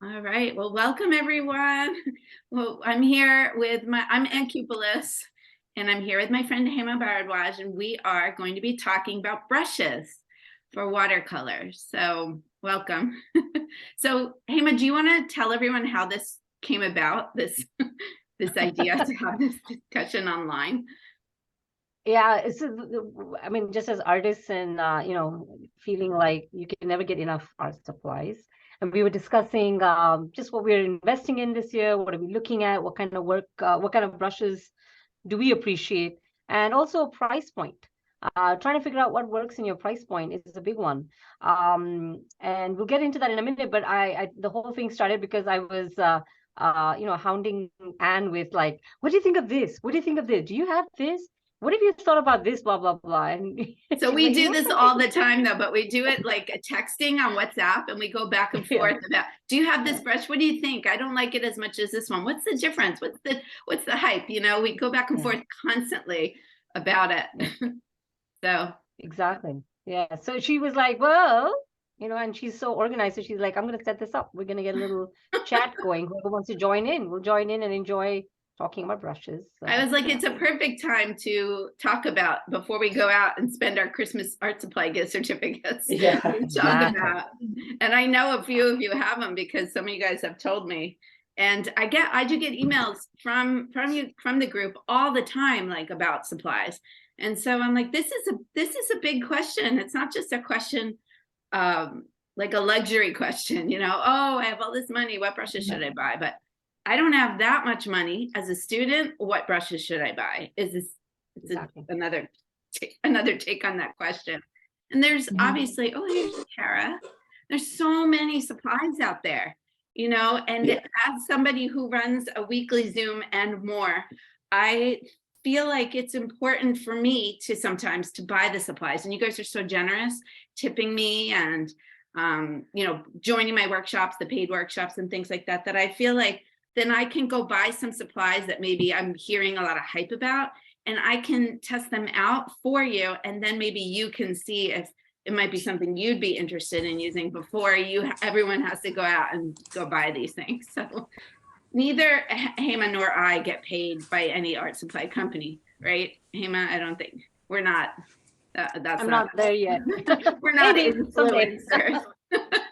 All right. Well, welcome everyone. Well, I'm Anne Kupillas, and I'm here with my friend Hema Bharadwaj, and we are going to be talking about brushes for watercolors. So welcome. So Hema, do you want to tell everyone how this came about, this this idea to have this discussion online? Yeah, I mean, just as artists and feeling like you can never get enough art supplies. And we were discussing just what we're investing in this year, what are we looking at, what kind of work, what kind of brushes do we appreciate, and also price point. Trying to figure out what works in your price point is a big one. And we'll get into that in a minute, but the whole thing started because I was hounding Anne with like, what do you think of this? What do you think of this? Do you have this? What have you thought about this? Blah, blah, blah. And So she's we like, do this what? all the time though, but we do it like a texting on WhatsApp and we go back and Yeah. forth about, do you have this brush? What do you think? I don't like it as much as this one. What's the difference? What's the hype? We go back and Yeah. forth constantly about it. So Exactly. Yeah. So she was like, well, and she's so organized. So she's like, I'm going to set this up. We're going to get a little chat going. Whoever wants to join in, we'll join in and enjoy talking about brushes. I So, was like, it's a perfect time to talk about before we go out and spend our Christmas art supply gift certificates. yeah, To talk exactly. about, and I know a few of you have them because some of you guys have told me. And I do get emails from the group all the time, like about supplies. And so I'm like, this is a big question. It's not just a question, like a luxury question, oh, I have all this money, what brushes should I buy? But I don't have that much money as a student. What brushes should I buy? Exactly. Another take on that question? And there's obviously, oh, here's Kara. There's so many supplies out there, and as somebody who runs a weekly Zoom and more, I feel like it's important for me to sometimes to buy the supplies. And you guys are so generous, tipping me and joining my workshops, the paid workshops and things like that, that I feel like then I can go buy some supplies that maybe I'm hearing a lot of hype about, and I can test them out for you. And then maybe you can see if it might be something you'd be interested in using before everyone has to go out and go buy these things. So neither Hema nor I get paid by any art supply company, right? Hema, I don't think we're not. I'm not there yet. We're not Maybe someday. influencers.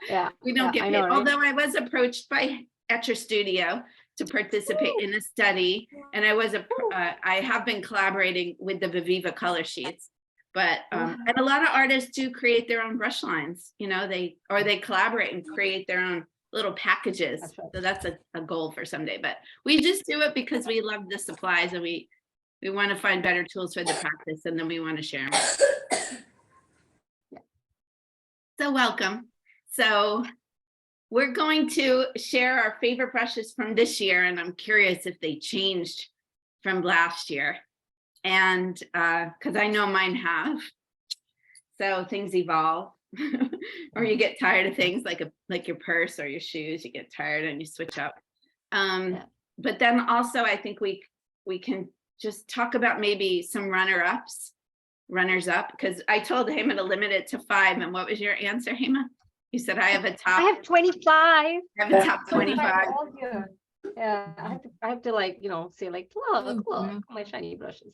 Yeah. We don't get I paid. know, right? Although I was approached by Etcher Studio to participate in a study, and I have been collaborating with the Viviva color sheets. But and a lot of artists do create their own brush lines. They collaborate and create their own little packages. That's right. So that's a goal for someday. But we just do it because we love the supplies and we want to find better tools for the practice, and then we want to share them. Yeah. So welcome. So we're going to share our favorite brushes from this year, and I'm curious if they changed from last year. And because I know mine have. So things evolve, or you get tired of things like your purse or your shoes. You get tired and you switch up. But then also, I think we can just talk about maybe some runners up, because I told Hema to limit it to 5. And what was your answer, Hema? You said I have a top. I have 25. I have a top 25. Yeah, I have to like, say like, look, my shiny brushes.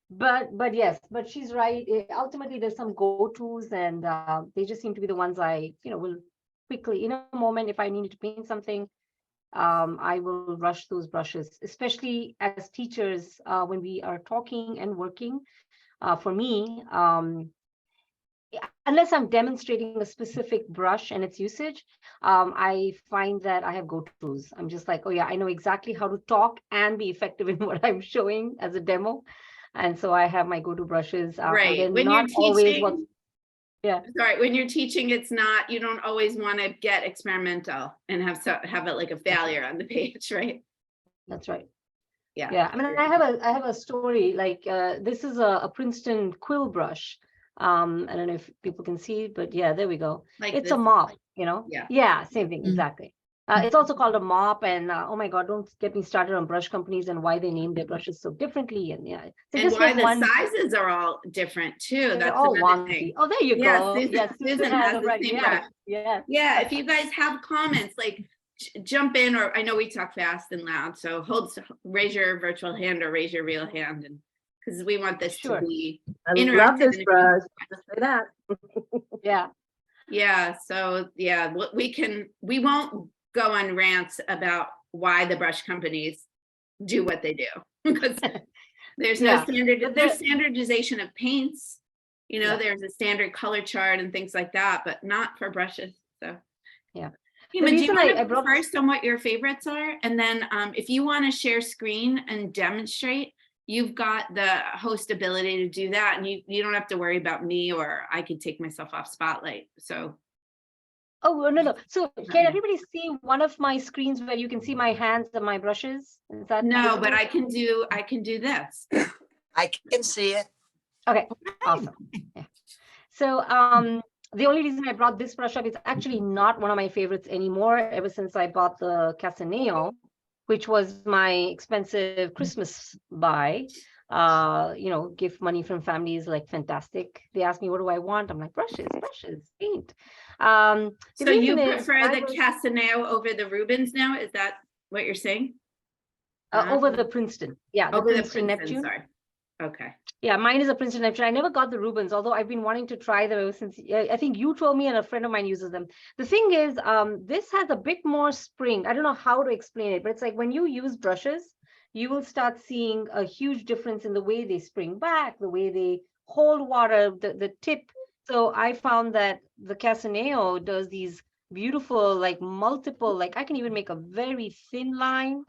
But yes, but she's right. Ultimately, there's some go-tos, and they just seem to be the ones I, will quickly, in a moment, if I needed to paint something, I will rush those brushes, especially as teachers, when we are talking and working. For me, unless I'm demonstrating a specific brush and its usage, I find that I have go-tos. I'm just like, oh yeah, I know exactly how to talk and be effective in what I'm showing as a demo. And so I have my go-to brushes. Right. When not you're teaching, always yeah. Sorry, when you're teaching, you don't always want to get experimental and have it like a failure on the page, right? That's right. Yeah. Yeah. I mean, I have a story, like this is a Princeton quill brush. I don't know if people can see, but yeah, there we go. Like it's a mop, Yeah. Yeah, same thing, exactly. It's also called a mop, and oh my God, don't get me started on brush companies and why they name their brushes so differently. And yeah, so And just why make the one. sizes are all different too. They're That's all another wonky. thing. Oh, there you Yeah, go. Susan, Yes, Susan has has it the right. same Yes, brush. yes. Yeah, if you guys have comments, like jump in, or I know we talk fast and loud, so raise your virtual hand or raise your real hand, and because we want this to Sure. be I interactive. love this and if you- brush. Just say that. Yeah. Yeah, so yeah, we won't go on rants about why the brush companies do what they do because there's no Yeah, but there's standardization of paints. You know, Yeah. there's a standard color chart and things like that, but not for brushes. So Yeah. Hema, do you reason want I to go first on what your favorites are? And then if you want to share screen and demonstrate, you've got the host ability to do that. And you don't have to worry about me, or I could take myself off spotlight. So Oh, no. So can everybody see one of my screens where you can see my hands and my brushes? Is that no, visible? but I can do this. I can see it. Okay, awesome. Yeah. So the only reason I brought this brush up, it's actually not one of my favorites anymore ever since I bought the Casaneo, which was my expensive Christmas buy. Gift money from family is like fantastic. They ask me, what do I want? I'm like, brushes, paint. So you prefer the Casaneo over the Rubens now? Is that what you're saying? Over the Princeton. Yeah, over the Princeton, Neptune. sorry. Okay. Yeah, mine is a Princeton Neptune. I never got the Rubens, although I've been wanting to try them ever since. I think you told me, and a friend of mine uses them. The thing is, this has a bit more spring. I don't know how to explain it, but it's like when you use brushes, you will start seeing a huge difference in the way they spring back, the way they hold water, the tip. So I found that the Casaneo does these beautiful, like multiple, like I can even make a very thin line.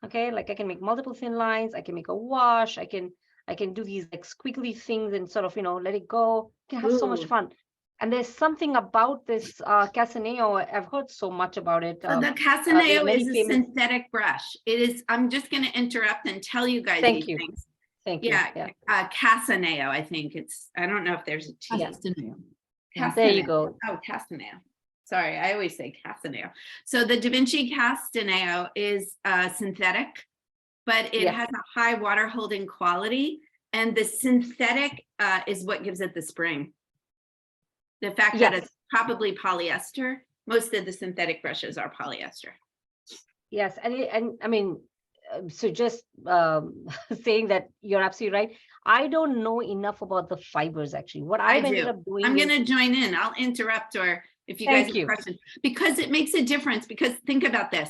Okay, like I can make multiple thin lines. I can make a wash. I can do these like squiggly things and sort of, let it go. You can have so much fun. And there's something about this Casaneo. I've heard so much about it. So the Casaneo is a synthetic brush. It is. I'm just going to interrupt and tell you guys these things. Thank you. Yeah. Casaneo. I think it's. I don't know if there's a T. Casaneo. There you go. Oh, Casaneo. Sorry, I always say Casaneo. So the Da Vinci Castaneo is synthetic, but it has a high water holding quality. And the synthetic is what gives it the spring. The fact that it's probably polyester. Most of the synthetic brushes are polyester. Yes, and I mean, so just saying that you're absolutely right. I don't know enough about the fibers actually. What I've ended up doing. I'm going to join in. I'll interrupt, or if you guys have questions, because it makes a difference. Because think about this.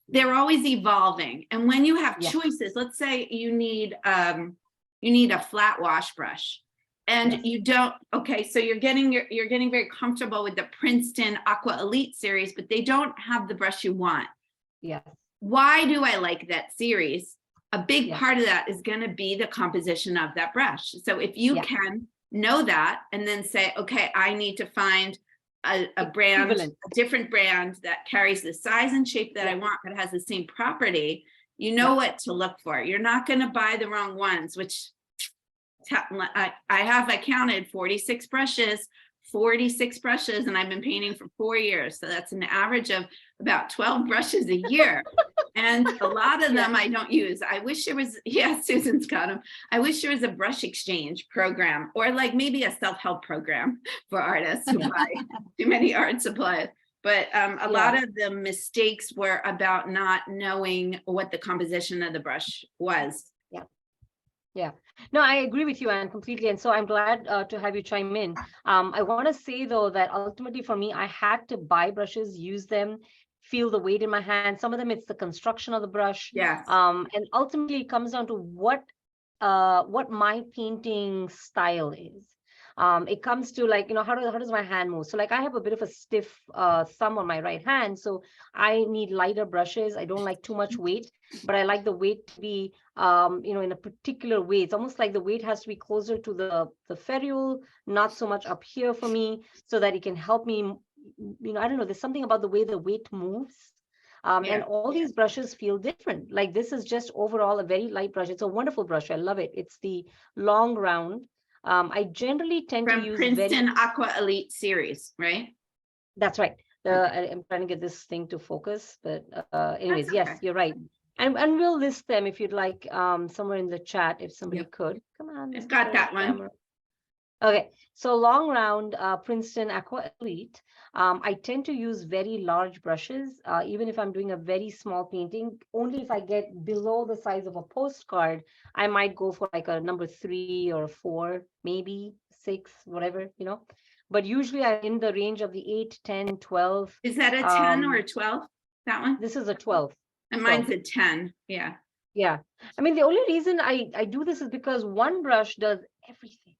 They're always evolving. And when you have choices, let's say you need a flat wash brush and you don't, okay, so you're getting very comfortable with the Princeton Aqua Elite series, but they don't have the brush you want. Yes. Why do I like that series? A big part of that is going to be the composition of that brush. So if you can know that and then say, okay, I need to find a brand, a different brand that carries the size and shape that I want, but has the same property, you know what to look for. You're not going to buy the wrong ones, which I counted 46 brushes, and I've been painting for 4 years. So that's an average of about 12 brushes a year. And a lot of them I don't use. I wish there was, Susan's got them. I wish there was a brush exchange program, or like maybe a self-help program for artists who buy too many art supplies. But a lot of the mistakes were about not knowing what the composition of the brush was. Yeah, no, I agree with you, Anne, completely. And so I'm glad to have you chime in. I want to say, though, that ultimately for me, I had to buy brushes, use them, feel the weight in my hand. Some of them, it's the construction of the brush. Yes. And ultimately, it comes down to what my painting style is. It comes to like, how does my hand move? So like I have a bit of a stiff thumb on my right hand. So I need lighter brushes. I don't like too much weight, but I like the weight to be, in a particular way. It's almost like the weight has to be closer to the ferrule, not so much up here for me, so that it can help me, I don't know, there's something about the way the weight moves. And all these brushes feel different. Like this is just overall a very light brush. It's a wonderful brush. I love it. It's the long round. I generally tend to use Princeton Aqua Elite series, right? That's right. I'm trying to get this thing to focus, but anyways, That's yes, okay. you're right. And we'll list them if you'd like, somewhere in the chat, if somebody could. Come on, I've got Mr. that one. Camera. Okay, so long round, Princeton Aqua Elite. I tend to use very large brushes, even if I'm doing a very small painting. Only if I get below the size of a postcard, I might go for like a number 3 or 4, maybe 6, whatever, But usually I'm in the range of the 8, 10, 12. Is that a 10 or a 12? That one? This is a 12. And 12. mine's a 10. Yeah. Yeah. I mean, the only reason I do this is because one brush does everything,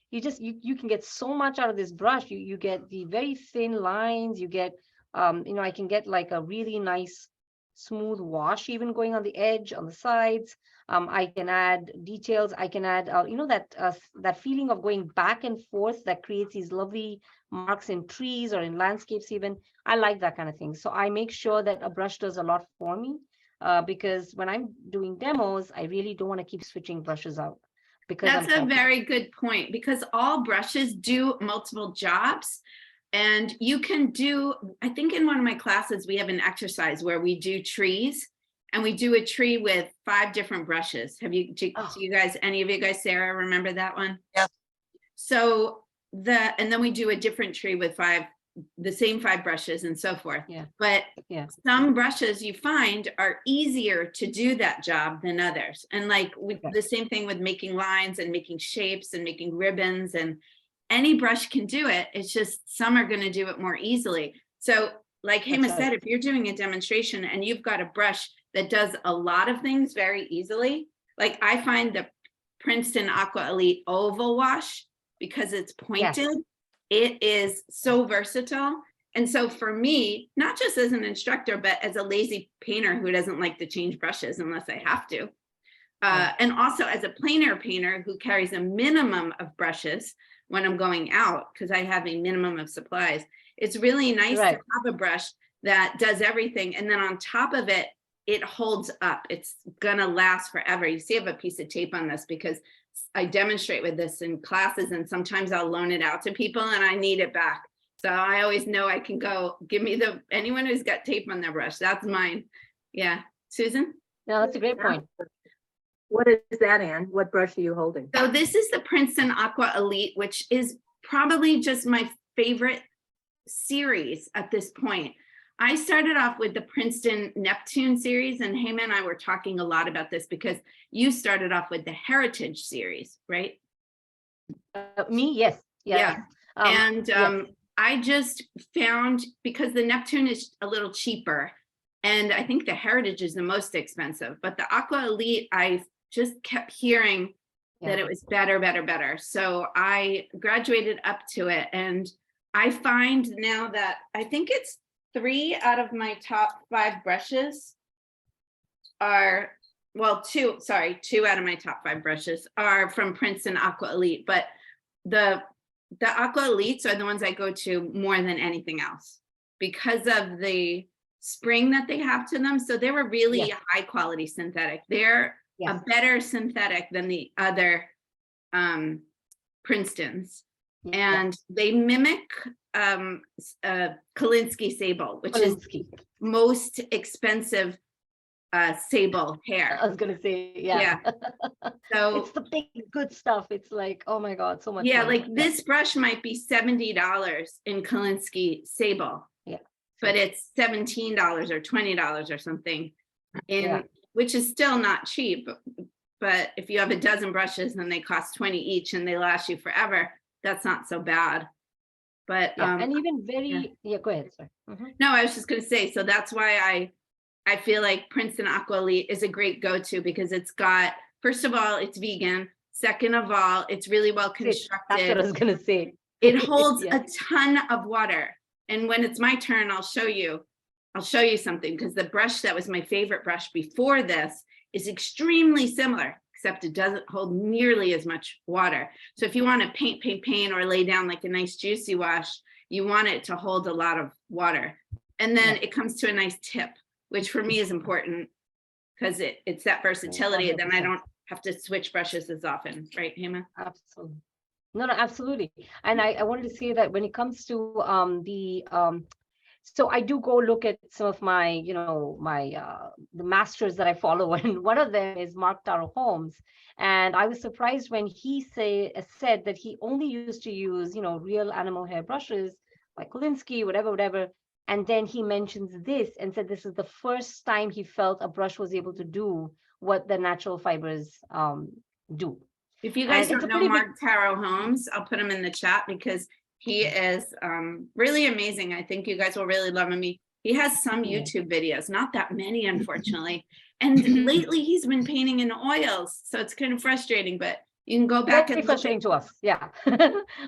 you can get so much out of this brush. You get the very thin lines, you get, I can get like a really nice smooth wash even going on the edge, on the sides. I can add details. I can add, that feeling of going back and forth that creates these lovely marks in trees or in landscapes even. I like that kind of thing. So I make sure that a brush does a lot for me. Because when I'm doing demos, I really don't want to keep switching brushes out. Because that's a very good point, because all brushes do multiple jobs. And you can do, I think in one of my classes, we have an exercise where we do trees, and we do a tree with 5 different brushes. Do you guys, any of you guys, Sarah, remember that one? Yeah. So and then we do a different tree with the same 5 brushes and so forth. Yeah. But some brushes you find are easier to do that job than others. And like the same thing with making lines and making shapes and making ribbons, and any brush can do it. It's just some are going to do it more easily. So like Hema said, if you're doing a demonstration and you've got a brush that does a lot of things very easily, like I find the Princeton Aqua Elite Oval Wash, because it's pointed, it is so versatile. And so for me, not just as an instructor, but as a lazy painter who doesn't like to change brushes unless I have to, and also as a plein air painter who carries a minimum of brushes when I'm going out, because I have a minimum of supplies, it's really nice to have a brush that does everything. And then on top of it, it holds up. It's gonna last forever. You see I have a piece of tape on this because I demonstrate with this in classes, and sometimes I'll loan it out to people and I need it back. So I always know I can go, give me anyone who's got tape on their brush, that's mine. Yeah, Susan? No, that's a great point. What is that, Anne? What brush are you holding? So this is the Princeton Aqua Elite, which is probably just my favorite series at this point. I started off with the Princeton Neptune series, and Hema and I were talking a lot about this because you started off with the Heritage series, right? Me, yes. Yeah. I just found, because the Neptune is a little cheaper, and I think the Heritage is the most expensive, but the Aqua Elite, I just kept hearing that it was better, better, better. So I graduated up to it, and I find now that I think it's 3 out of my top 5 brushes are, well, 2 out of my top 5 brushes are from Princeton Aqua Elite, but the Aqua Elites are the ones I go to more than anything else because of the spring that they have to them. So they were really high quality synthetic. They're a better synthetic than the other Princetons. And they mimic Kolinsky sable, which is most expensive sable hair. I was gonna say, so it's the big good stuff. It's like, oh my God, so much money. Like this brush might be $70 in Kolinsky sable, but it's $17 or $20 or something, which is still not cheap. But if you have a dozen brushes and they cost 20 each and they last you forever, that's not so bad. But and even go ahead, sorry. No, I was just going to say, so that's why I feel like Princeton Aqua Elite is a great go-to, because it's got, first of all, it's vegan. Second of all, it's really well constructed. That's what I was going to say. It holds a ton of water. And when it's my turn, I'll show you something, because the brush that was my favorite brush before this is extremely similar, except it doesn't hold nearly as much water. So if you want to paint, or lay down like a nice juicy wash, you want it to hold a lot of water. And then it comes to a nice tip, which for me is important because it's that versatility. 100%. Then I don't have to switch brushes as often, right, Hema? Absolutely. No, no, absolutely. And I wanted to say that when it comes to so I do go look at some of my, the masters that I follow, and one of them is Mark Taro Holmes. And I was surprised when he said that he only used to use, real animal hair brushes like Kolinsky, whatever. And then he mentions this and said this is the first time he felt a brush was able to do what the natural fibers do. If you guys And it's don't a know pretty big, Mark Taro Holmes, I'll put him in the chat because he is really amazing. I think you guys will really love him. He has some Yeah. YouTube videos, not that many, unfortunately. And lately he's been painting in oils, so it's kind of frustrating, but you can go back very and look frustrating at. to us. Yeah.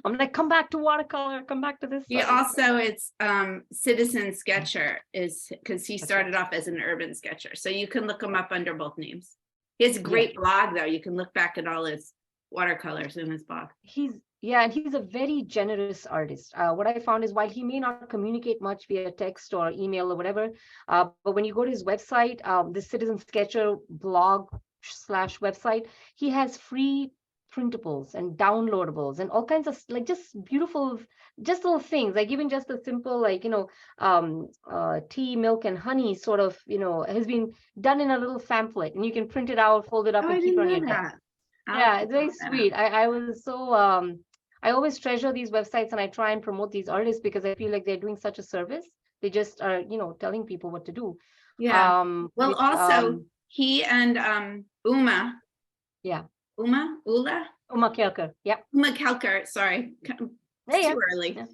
I'm like, come back to watercolor, come back to this. He also, it's Citizen Sketcher, is because he started off as an urban sketcher. So you can look him up under both names. He has a great blog though. You can look back at all his watercolors in his blog. And he's a very generous artist. What I found is while he may not communicate much via text or email or whatever, but when you go to his website, the Citizen Sketcher blog/website, he has free printables and downloadables and all kinds of like just beautiful, just little things, like even just a simple like tea, milk, and honey sort of has been done in a little pamphlet, and you can print it out, fold it up, Oh, and I keep it didn't on know your desk. that. Yeah, it's very sweet. I was so I always treasure these websites, and I try and promote these artists because I feel like they're doing such a service. They just are, telling people what to do. Yeah. Well, Which, also he and Uma Kelker. Yeah. Uma Kelker, sorry, Yeah. too early. Yeah.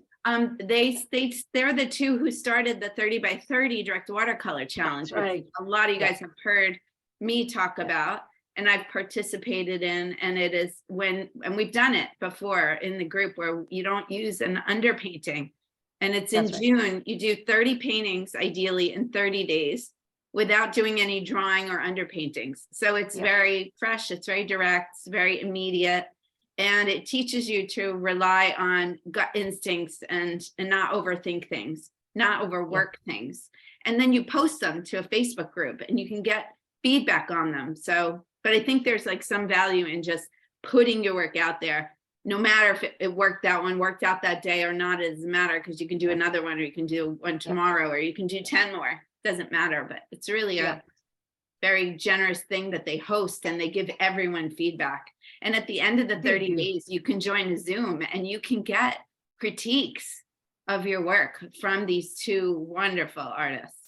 They're the two who started the 30 by 30 direct watercolor challenge, That's right. which a lot of you guys have heard me talk about, and I've participated in, and it is and we've done it before in the group where you don't use an underpainting, and it's in June. You do 30 paintings ideally in 30 days without doing any drawing or underpaintings. So it's very fresh, it's very direct, it's very immediate, and it teaches you to rely on gut instincts and not overthink things, not overwork things. And then you post them to a Facebook group and you can get feedback on them. So, but I think there's like some value in just putting your work out there, no matter if it worked out that day or not. It doesn't matter, because you can do another one, or you can do one tomorrow, or you can do 10 more. Doesn't matter, but it's really a very generous thing that they host, and they give everyone feedback. And at the end of the 30 days, you can join a Zoom and you can get critiques of your work from these two wonderful artists.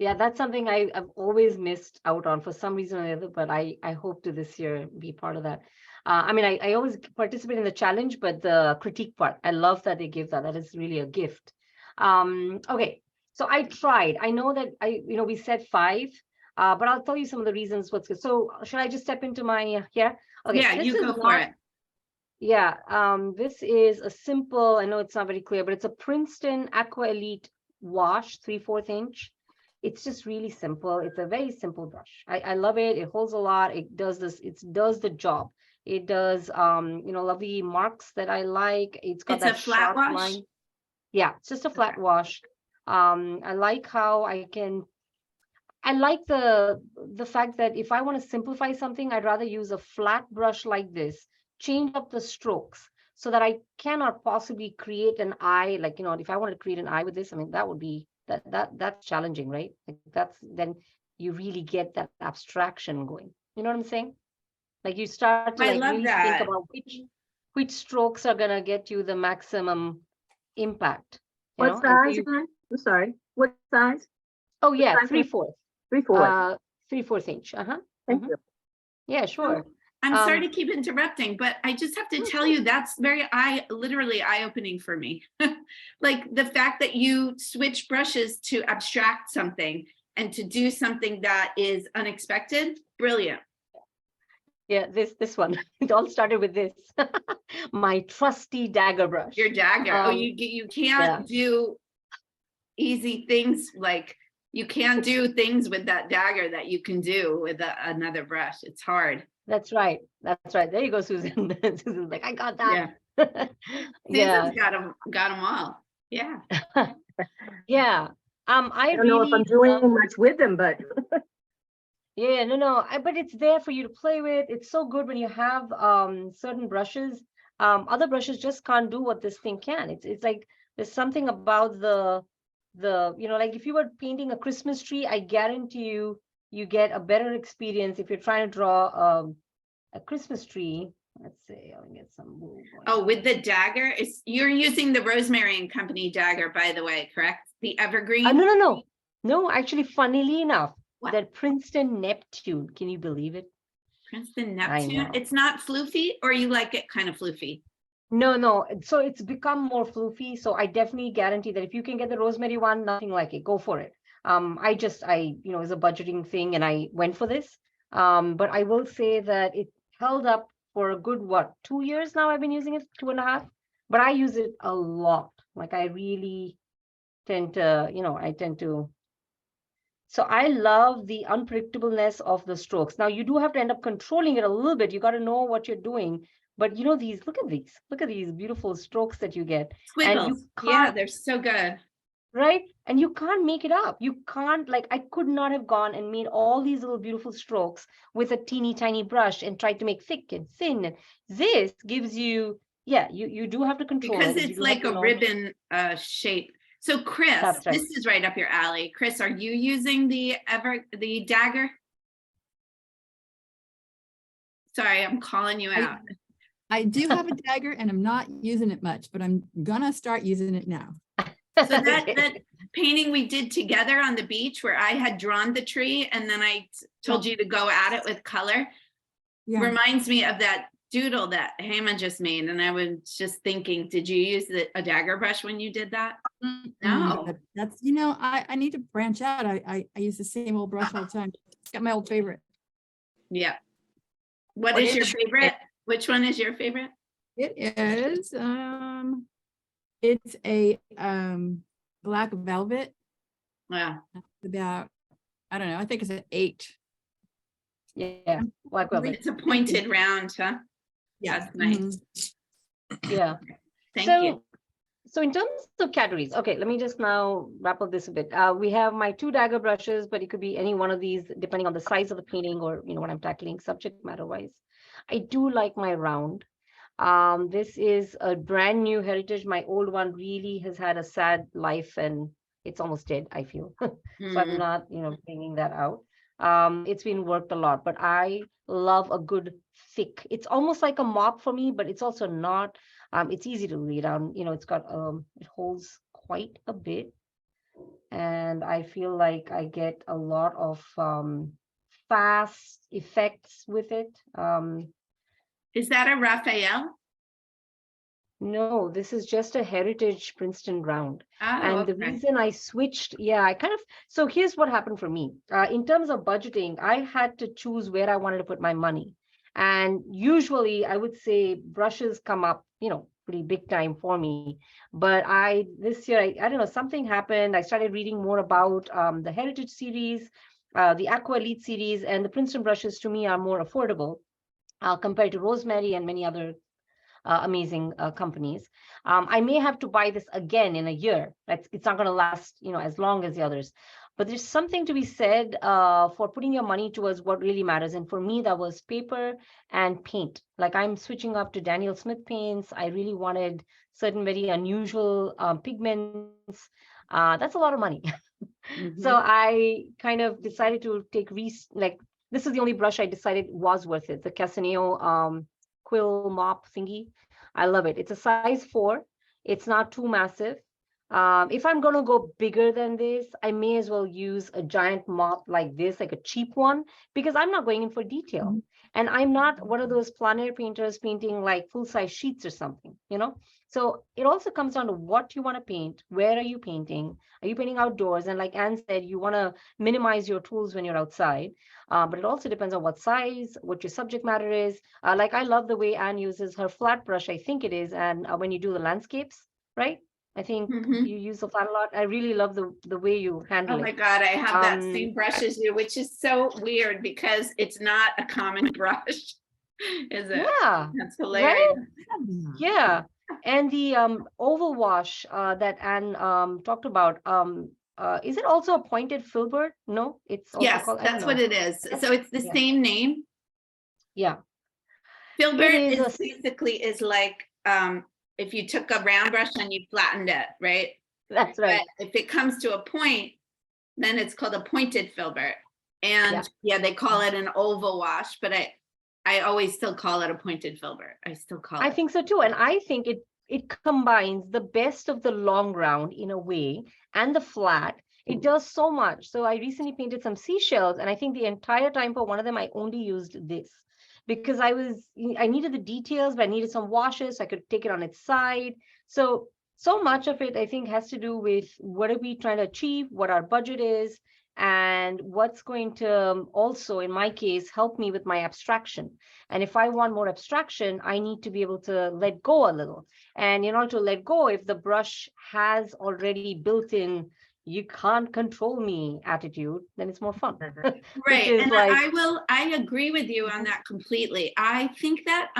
Yeah, that's something I've always missed out on for some reason or the other, but I hope to this year be part of that. I always participate in the challenge, but the critique part, I love that they give that. That is really a gift. Okay, so I tried. I know that we said 5, but I'll tell you some of the reasons what's good. So should I just step into my Okay. Yeah, you go for it. Yeah, this is a simple, I know it's not very clear, but it's a Princeton Aqua Elite wash, 3/4 inch. It's just really simple. It's a very simple brush. I love it. It holds a lot. It does this. It does the job. It does, lovely marks that I like. It's got that sharp line. Yeah, it's just a flat wash. I like how I like the fact that if I want to simplify something, I'd rather use a flat brush like this, change up the strokes so that I cannot possibly create an eye. Like, if I want to create an eye with this, I mean, that would be that's challenging, right? Like then you really get that abstraction going. You know what I'm saying? Like you start to really think about which strokes are gonna get you the maximum impact. What size again? I'm sorry. What size? Oh yeah, 3/4. 3/4. 3/4 inch. Thank you. Yeah, sure. I'm sorry to keep interrupting, but I just have to tell you that's literally eye-opening for me. Like the fact that you switch brushes to abstract something and to do something that is unexpected, brilliant. Yeah, this one. It all started with this. My trusty dagger brush. Your dagger. You can't do easy things, like you can't do things with that dagger that you can do with another brush. It's hard. That's right. There you go, Susan. Susan's like, I got that. Susan's got them all. Yeah. Yeah. I don't know if I'm doing much with them, but Yeah, no, but it's there for you to play with. It's so good when you have certain brushes. Other brushes just can't do what this thing can. It's like there's something about the like if you were painting a Christmas tree, I guarantee you get a better experience if you're trying to draw a Christmas tree. Let's see, I'll get some wool going Oh, with on. the dagger, you're using the Rosemary and Company dagger, by the way, correct? The evergreen? No, actually, funnily enough, What? that Princeton Neptune, can you believe it? Princeton I Neptune. know. It's not floofy, or you like it kind of floofy? No. So it's become more floofy. So I definitely guarantee that if you can get the rosemary one, nothing like it. Go for it. It's a budgeting thing and I went for this. But I will say that it held up for a good, 2 years now I've been using it, 2.5. But I use it a lot. Like I really tend to. So I love the unpredictableness of the strokes. Now you do have to end up controlling it a little bit. You got to know what you're doing. But look at these beautiful strokes that you get. And you Squiggles. Yeah, can't, they're so good. right? And you can't make it up. You can't, like, I could not have gone and made all these little beautiful strokes with a teeny tiny brush and tried to make thick and thin. And this gives you, you do have to control Because it. You it's do have like to a know. ribbon shape. So Chris, That's right. this is right up your alley. Chris, are you using the dagger? Sorry, I'm calling you out. I do have a dagger and I'm not using it much, but I'm gonna start using it now. So that painting we did together on the beach where I had drawn the tree and then I told you to go at it with color reminds me of that doodle that Hema just made. And I was just thinking, did you use a dagger brush when you did that? No. That's, I need to branch out. I use the same old brush all the time. It's got my old favorite. Yeah. What is your favorite? Which one is your favorite? It is, it's a black velvet. Wow. About, I don't know, I think it's an 8. Yeah, black velvet. It's a pointed round, huh? Yeah. That's nice. Yeah. Thank you. So in terms of categories, okay, let me just now wrap up this a bit. We have my 2 dagger brushes, but it could be any one of these depending on the size of the painting or what I'm tackling subject matter wise. I do like my round. This is a brand new heritage. My old one really has had a sad life and it's almost dead, I feel. So I'm not, bringing that out. It's been worked a lot, but I love a good thick. It's almost like a mop for me, but it's also not. It's easy to lay down. It's got it holds quite a bit, and I feel like I get a lot of fast effects with it. Is that a Raphael? No, this is just a heritage Princeton round. Oh, And the okay. reason I switched, so here's what happened for me. In terms of budgeting, I had to choose where I wanted to put my money. And usually I would say brushes come up, pretty big time for me. But this year, I don't know, something happened. I started reading more about the heritage series, the Aqua Elite series, and the Princeton brushes to me are more affordable compared to Rosemary and many other amazing companies. I may have to buy this again in a year. It's not going to last, as long as the others. But there's something to be said for putting your money towards what really matters. And for me, that was paper and paint. Like I'm switching up to Daniel Smith paints. I really wanted certain very unusual pigments. That's a lot of money. So I kind of decided to take this is the only brush I decided was worth it. The Casaneo quill mop thingy. I love it. It's a size 4. It's not too massive. If I'm going to go bigger than this, I may as well use a giant mop like this, like a cheap one, because I'm not going in for detail. And I'm not one of those plein air painters painting like full-size sheets or something, So it also comes down to what you want to paint. Where are you painting? Are you painting outdoors? And like Anne said, you want to minimize your tools when you're outside. But it also depends on what size, what your subject matter is. Like I love the way Anne uses her flat brush, I think it is. And when you do the landscapes, right? I think you use the flat a lot. I really love the way you handle it. Oh my God, I have that same brush as you, which is so weird because it's not a common brush, is it? Yeah. That's hilarious. Right? Yeah. And the oval wash that Anne talked about, is it also a pointed filbert? No, it's also Yes, called, I don't that's know. what it is. So it's the Yeah. same name. Yeah, Filbert is is basically is like, if you took a round brush and you flattened it, right? that's right. But if it comes to a point, then it's called a pointed filbert. And yeah, they call it an oval wash, but I always still call it a pointed filbert. I still call I it. think so too. And I think it combines the best of the long round in a way and the flat. It does so much. So I recently painted some seashells, and I think the entire time for one of them, I only used this because I needed the details, but I needed some washes so I could take it on its side. So much of it, I think, has to do with what are we trying to achieve, what our budget is, and what's going to also, in my case, help me with my abstraction. And if I want more abstraction, I need to be able to let go a little. And in order to let go, if the brush has already built in, you can't control me attitude, then it's more fun. Right, is and like, I agree with you on that completely. I think that,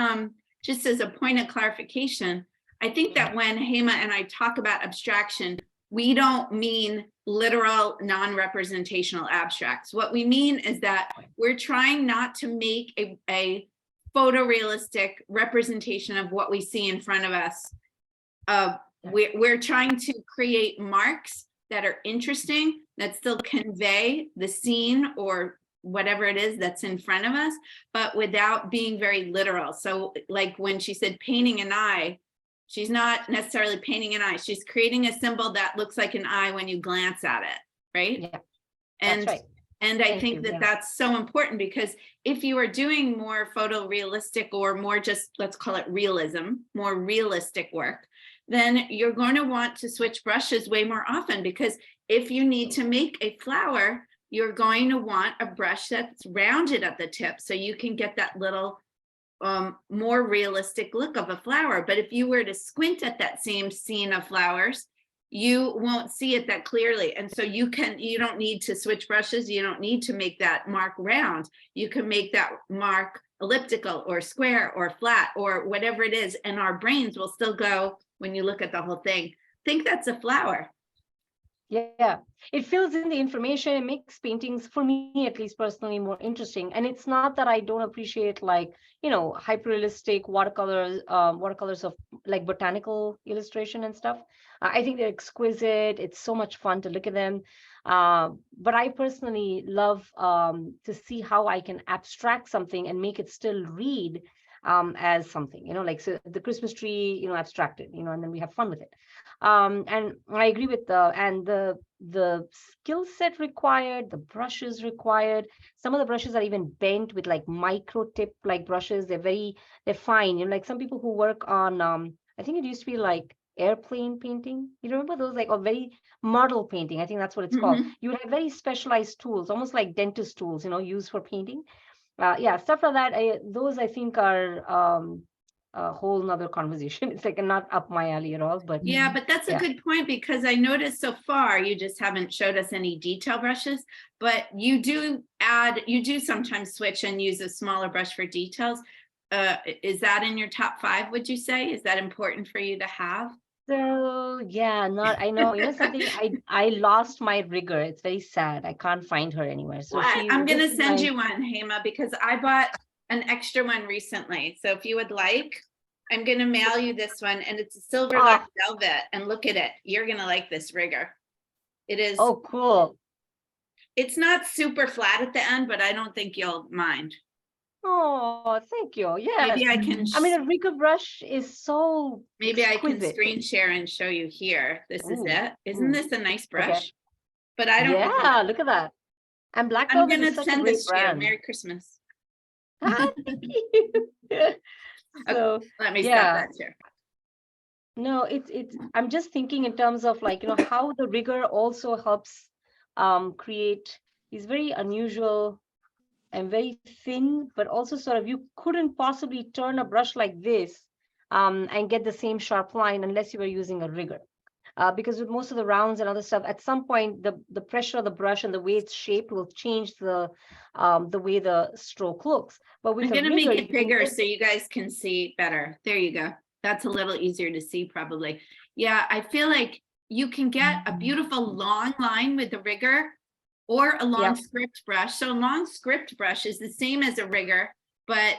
just as a point of clarification, I think that when Hema and I talk about abstraction, we don't mean literal non-representational abstracts. What we mean is that we're trying not to make a photorealistic representation of what we see in front of us. We're trying to create marks that are interesting, that still convey the scene or whatever it is that's in front of us, but without being very literal. So like when she said painting an eye, she's not necessarily painting an eye. She's creating a symbol that looks like an eye when you glance at it, right? yeah, And, that's right. and I Thank think you, that yeah. that's so important, because if you are doing more photorealistic or more just, let's call it realism, more realistic work, then you're going to want to switch brushes way more often, because if you need to make a flower, you're going to want a brush that's rounded at the tip so you can get that little more realistic look of a flower. But if you were to squint at that same scene of flowers, you won't see it that clearly. And so you don't need to switch brushes. You don't need to make that mark round. You can make that mark elliptical or square or flat or whatever it is. And our brains will still go, when you look at the whole thing, think that's a flower. Yeah, it fills in the information. It makes paintings, for me at least personally, more interesting. And it's not that I don't appreciate, like, hyper-realistic watercolors of like botanical illustration and stuff. I think they're exquisite. It's so much fun to look at them. But I personally love to see how I can abstract something and make it still read as something, like, so the Christmas tree, abstracted, and then we have fun with it. And I agree with the skill set required, the brushes required. Some of the brushes are even bent with like micro tip like brushes. They're fine. Like some people who work on I think it used to be like airplane painting. You remember those, like, or very model painting? I think that's what it's called. You would have very specialized tools, almost like dentist tools, used for painting. Yeah, stuff like that. Those I think are a whole nother conversation. It's like not up my alley at all, but Yeah, but that's a yeah. good point, because I noticed so far you just haven't showed us any detail brushes, but you do sometimes switch and use a smaller brush for details. Is that in your top 5, would you say? Is that important for you to have? So yeah, I know, something, I lost my rigger. It's very sad. I can't find her anywhere. So What? I'm this gonna is send my- you one, Hema, because I bought an extra one recently. So if you would like, I'm gonna mail you this one, and it's a silver like velvet, and look at it. You're gonna like this rigger. It is. Oh, cool. It's not super flat at the end, but I don't think you'll mind. Oh, thank you. Yeah. Maybe I can. I mean, a rigger brush is so Maybe I can exquisite. screen share and show you here. This is Ooh, it. Isn't this a nice brush? Okay. But I don't. Yeah, look at that. And Black I'm Velvet gonna is such a send great this to you. brand. Merry Christmas. Ah, thank you. So Let me yeah. stop that here. No, it's I'm just thinking in terms of, like, how the rigger also helps create these very unusual and very thin, but also sort of, you couldn't possibly turn a brush like this and get the same sharp line unless you were using a rigger. Because with most of the rounds and other stuff, at some point the pressure of the brush and the way it's shaped will change the way the stroke looks. But with I'm a gonna rigger, make you it can bigger just- so you guys can see better. There you go. That's a little easier to see probably. Yeah, I feel like you can get a beautiful long line with a rigger or a long script brush. So a long script brush is the same as a rigger, but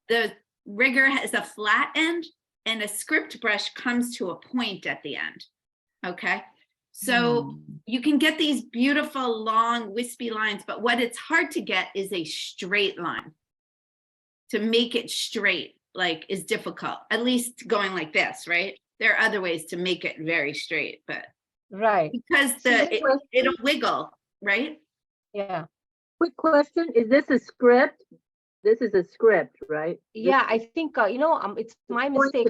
the rigger has a flat end and a script brush comes to a point at the end. Okay. So you can get these beautiful long wispy lines, but what it's hard to get is a straight line. To make it straight, like, is difficult, at least going like this, right? There are other ways to make it very straight, but Right. because it'll wiggle, right? Yeah. Quick question, is this a script? This is a script, right? Yeah, I think it's my mistake.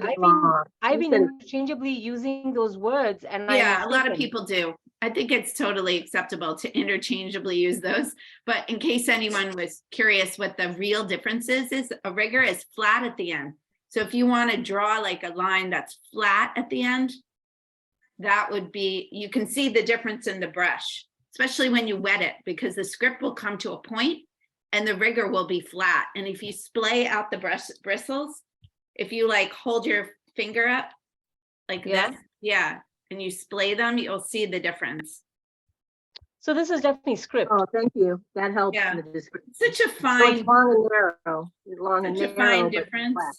I've been interchangeably using those words, and yeah, a lot of people do. I think it's totally acceptable to interchangeably use those, but in case anyone was curious what the real difference is a rigger is flat at the end. So if you want to draw like a line that's flat at the end, that would be, you can see the difference in the brush, especially when you wet it, because the script will come to a point and the rigger will be flat. And if you splay out the brush bristles, if you like hold your finger up like this, and you splay them, you'll see the difference. So this is definitely script. Oh, thank you. That helps. Yeah. In the description. Such a So fine, it's long and narrow. Long and such a narrow, fine but difference. flat.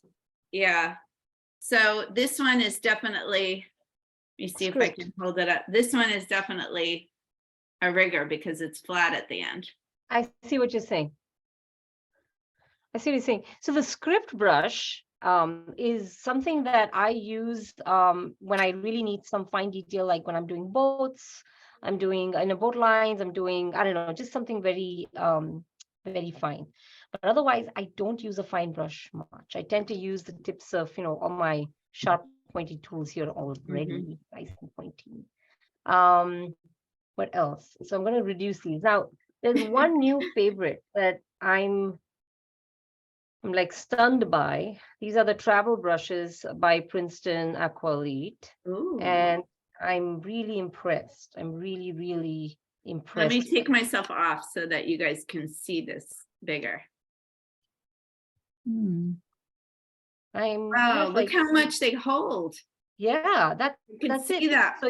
Yeah. So this one is definitely, let me see if I Script. can hold it up. This one is definitely a rigger because it's flat at the end. I see what you're saying. I see what you're saying. So the script brush is something that I use when I really need some fine detail, like when I'm doing boats, I'm doing in a boat lines, I'm doing, I don't know, just something very, very fine. But otherwise, I don't use a fine brush much. I tend to use the tips of, all my sharp pointy tools here already, nice and pointy. What else? So I'm going to reduce these. Now, there's one new favorite that I'm like stunned by. These are the travel brushes by Princeton Aqualite. Ooh. And I'm really impressed. I'm really, really impressed. Let me take myself off so that you guys can see this bigger. I'm Wow, look how much they hold. Yeah, You can that's see it. that.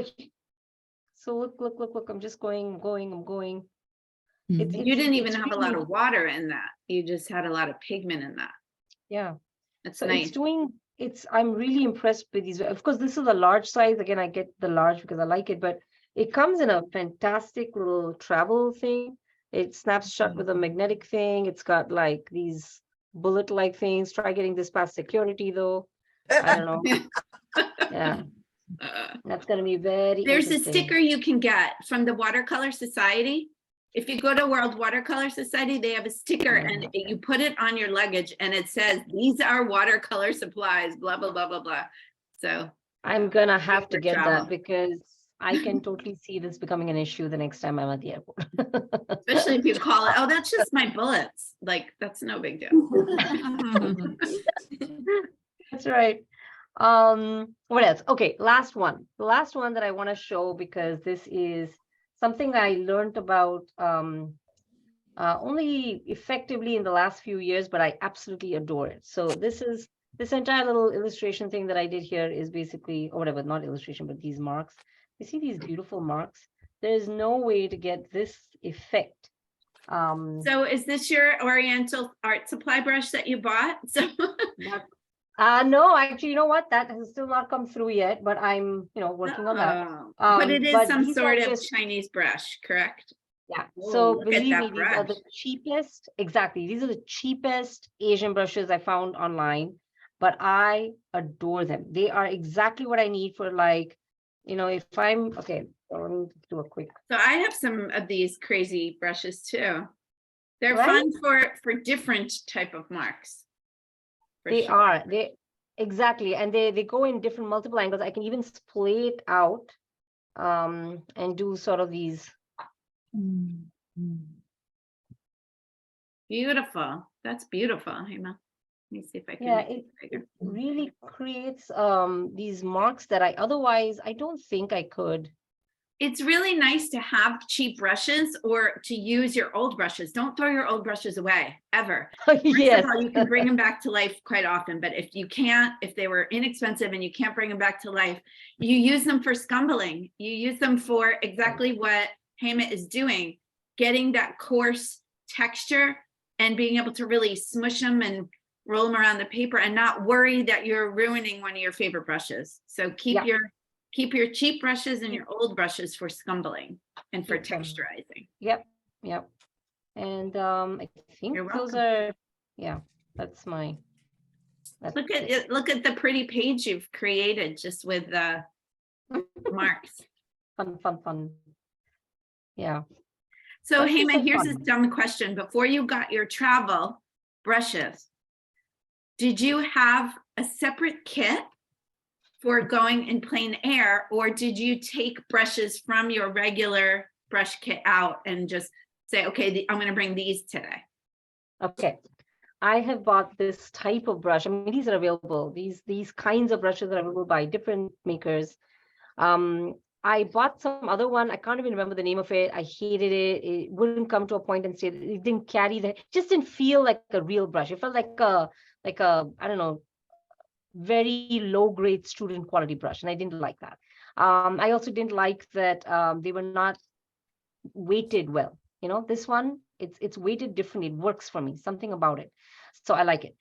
So look. I'm just going. You didn't even have a lot of water in that. You just had a lot of pigment in that. Yeah. That's So nice. I'm really impressed with these. Of course, this is a large size. Again, I get the large because I like it, but it comes in a fantastic little travel thing. It snaps shut with a magnetic thing. It's got like these bullet-like things. Try getting this past security though. I don't know. Yeah. That's going to be very There's a interesting. sticker you can get from the Watercolor Society. If you go to World Watercolor Society, they have a sticker and you put it on your luggage and it says, these are watercolor supplies, blah, blah, blah, blah, blah. So I'm going to have to get travel. that because I can totally see this becoming an issue the next time I'm at the airport. Especially if you call it, oh, that's just my bullets. Like, that's no big deal. That's right. What else? Okay, last one. The last one that I want to show, because this is something I learned about only effectively in the last few years, but I absolutely adore it. So this entire little illustration thing that I did here is basically, or whatever, not illustration, but these marks. You see these beautiful marks? There's no way to get this effect. So is this your Oriental art supply brush that you bought? So no, actually, you know what? That has still not come through yet, but I'm, working on that. But it is but some these sort are of Chinese brush, correct? Yeah. Whoa, So look at believe that me, these are the brush. cheapest. Exactly. These are the cheapest Asian brushes I found online, but I adore them. They are exactly what I need for like, if I'm okay. So let me do a quick. So I have some of these crazy brushes too. They're Right? fun for different type of marks. They are. Exactly. And they go in different multiple angles. I can even splay it out and do sort of these. Beautiful. That's beautiful, Hema. Let me see if I can. Yeah, it really creates these marks that I don't think I could it's really nice to have cheap brushes or to use your old brushes. Don't throw your old brushes away, ever. First Yes. of all, you can bring them back to life quite often, but if you can't, if they were inexpensive and you can't bring them back to life, you use them for scumbling. You use them for exactly what Hema is doing, getting that coarse texture and being able to really smush them and roll them around the paper and not worry that you're ruining one of your favorite brushes. So keep your cheap brushes and your old brushes for scumbling and for Keep them. texturizing. Yep. And I think You're those welcome. are, yeah, that's my. Look at it. Look at the pretty page you've created just with the marks. Fun. Yeah. So Brushes Hema, are here's fun. a dumb question. Before you got your travel brushes, did you have a separate kit for going in plein air, or did you take brushes from your regular brush kit out and just say, okay, I'm going to bring these today? Okay. I have bought this type of brush. I mean, these are available. These kinds of brushes are available by different makers. I bought some other one. I can't even remember the name of it. I hated it. It wouldn't come to a point and say it didn't carry the, just didn't feel like a real brush. It felt like a I don't know, very low grade student quality brush, and I didn't like that. I also didn't like that they were not weighted well. You know, this one, it's weighted differently. It works for me, something about it. So I like it.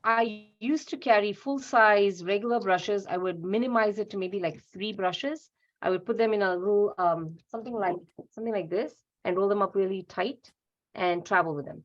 I used to carry full size regular brushes. I would minimize it to maybe like 3 brushes. I would put them in a little something like this and roll them up really tight and travel with them.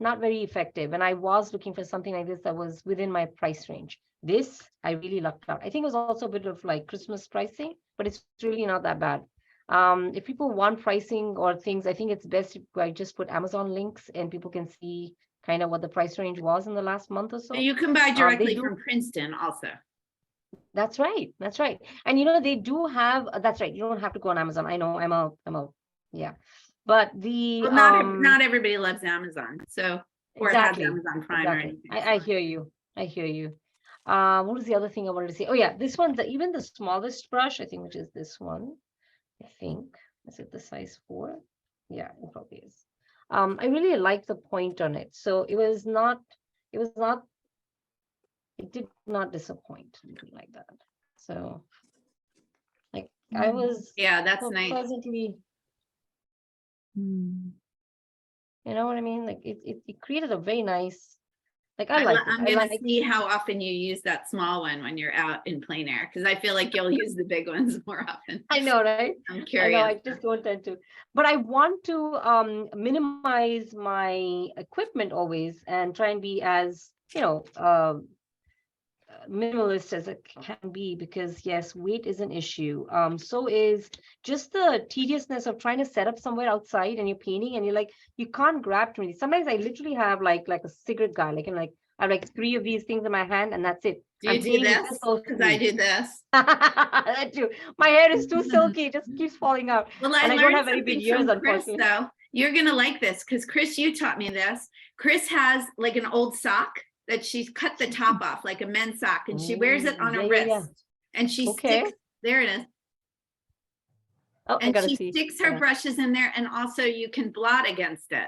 Not very effective. And I was looking for something like this that was within my price range. This I really lucked out. I think it was also a bit of like Christmas pricing, but it's really not that bad. If people want pricing or things, I think it's best if I just put Amazon links and people can see kind of what the price range was in the last month or so. You can buy directly do, from Princeton also. That's right. And you know, they do have, that's right. You don't have to go on Amazon. I know I'm a yeah. But the Well, not everybody loves Amazon, so or exactly, has Amazon Prime or anything. I hear you. What was the other thing I wanted to say? Oh yeah, this one's even the smallest brush, I think, which is this one. I think, is it the size 4? Yeah, it probably is. I really like the point on it. So it did not disappoint, like that. So like I was that's so nice. pleasantly, you know what I mean? Like it created a very nice, like I like it. I'm gonna see how often you use that small one when you're out in plein air, because I feel like you'll use the big ones more often. I know, right? I'm curious. I know, I just don't tend to. But I want to minimize my equipment always and try and be as, you know, minimalist as it can be, because yes, weight is an issue. So is just the tediousness of trying to set up somewhere outside and you're painting and you're like, you can't grab too many. Sometimes I literally have like a cigarette guy, like, and like I have like 3 of these things in my hand and that's it. Do you do this? Because I do this. That too. My hair is too silky, it just keeps falling out. Well, And I don't have learned very big something ears, from Chris, unfortunately. though. You're gonna like this because Chris, you taught me this. Chris has like an old sock that she's cut the top off, like a men's sock, and she wears it on her wrist. And she sticks, there it is. Oh, and she sticks her brushes in there, and also you can blot against it.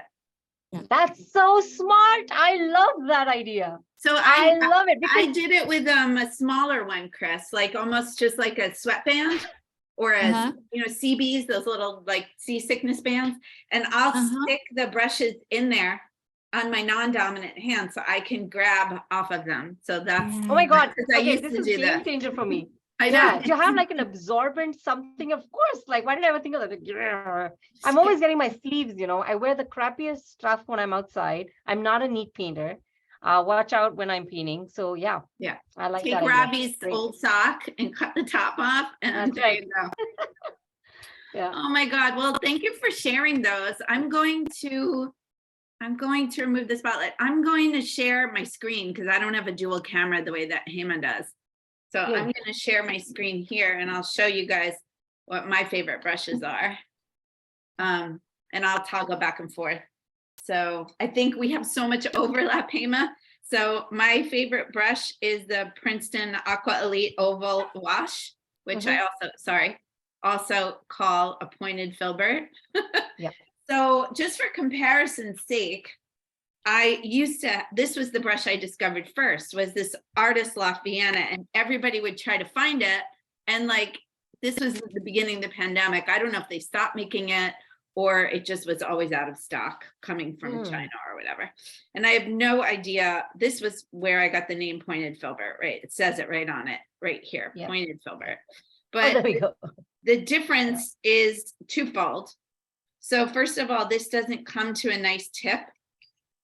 That's so smart. I love that idea. So I love it. I did it with a smaller one, Chris, like almost just like a sweatband or a you know, CBs, those little like seasickness bands, and I'll stick the brushes in there on my non-dominant hand so I can grab off of them. So that's oh my god, okay, this is a game changer for me. I know. Yeah, to have like an absorbent something, of course. Like, why did I ever think of that? I'm always getting my sleeves, you know. I wear the crappiest stuff when I'm outside. I'm not a neat painter. Watch out when I'm painting. So yeah, I like take that. Robbie's old sock and cut the top off, and there you go. Yeah. Oh my god. Well, thank you for sharing those. I'm going to remove the spotlight. I'm going to share my screen because I don't have a dual camera the way that Hema does. So I'm going to share my screen here and I'll show you guys what my favorite brushes are. And I'll toggle back and forth. So I think we have so much overlap, Hema. So my favorite brush is the Princeton Aqua Elite Oval Wash. which I also call a pointed filbert. Yep. So just for comparison's sake, this was the brush I discovered first, was this Artist Loft Vienna, and everybody would try to find it. And like, this was the beginning of the pandemic. I don't know if they stopped making it or it just was always out of stock coming from China or whatever. And I have no idea. This was where I got the name pointed filbert, right? It says it right on it, right here, pointed filbert. But there we go. the difference is twofold. So first of all, this doesn't come to a nice tip.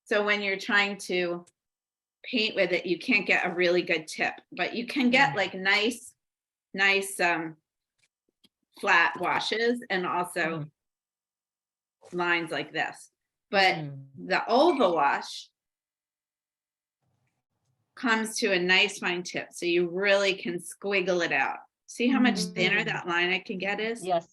So when you're trying to paint with it, you can't get a really good tip, but you can get like nice flat washes and also lines like this. But the oval wash comes to a nice fine tip. So you really can squiggle it out. See how much thinner that line I can get is? Yes.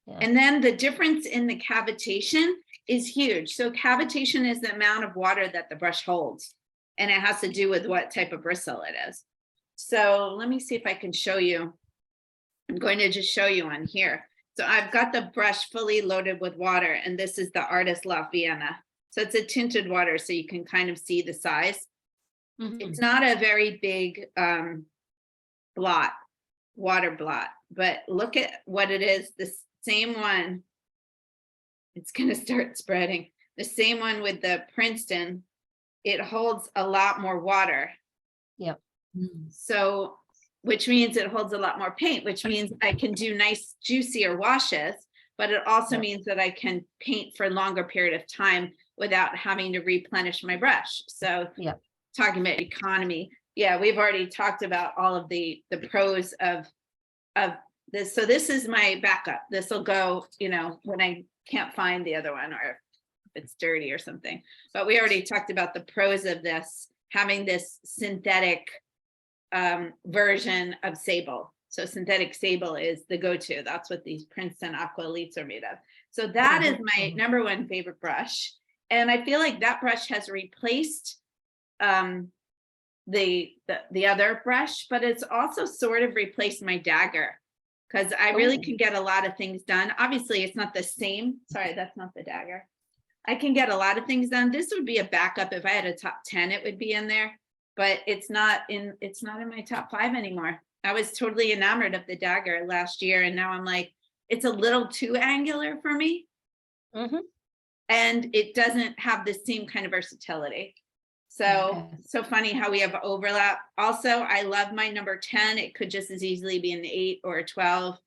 And then the difference in the cavitation is huge. So cavitation is the amount of water that the brush holds, and it has to do with what type of bristle it is. So let me see if I can show you. I'm going to just show you on here. So I've got the brush fully loaded with water, and this is the Artist Loft Vienna. So it's a tinted water, so you can kind of see the size. It's not a very big water blot, but look at what it is. This same one, it's going to start spreading. The same one with the Princeton, it holds a lot more water. Yep. So, which means it holds a lot more paint, which means I can do nice juicier washes, but it also means that I can paint for a longer period of time without having to replenish my brush. So talking about economy, we've already talked about all of the pros of this. So this is my backup. This will go, when I can't find the other one or if it's dirty or something. But we already talked about the pros of this, having this synthetic version of sable. So synthetic sable is the go-to. That's what these Princeton Aqua Elites are made of. So that is my number one favorite brush. And I feel like that brush has replaced the other brush, but it's also sort of replaced my dagger, because I really can get a lot of things done. Obviously, it's not the same. Sorry, that's not the dagger. I can get a lot of things done. This would be a backup. If I had a top 10, it would be in there, but it's not in my top 5 anymore. I was totally enamored of the dagger last year, and now I'm like, it's a little too angular for me. And it doesn't have the same kind of versatility. So, so funny how we have overlap. Also, I love my number 10. It could just as easily be an 8 or a 12.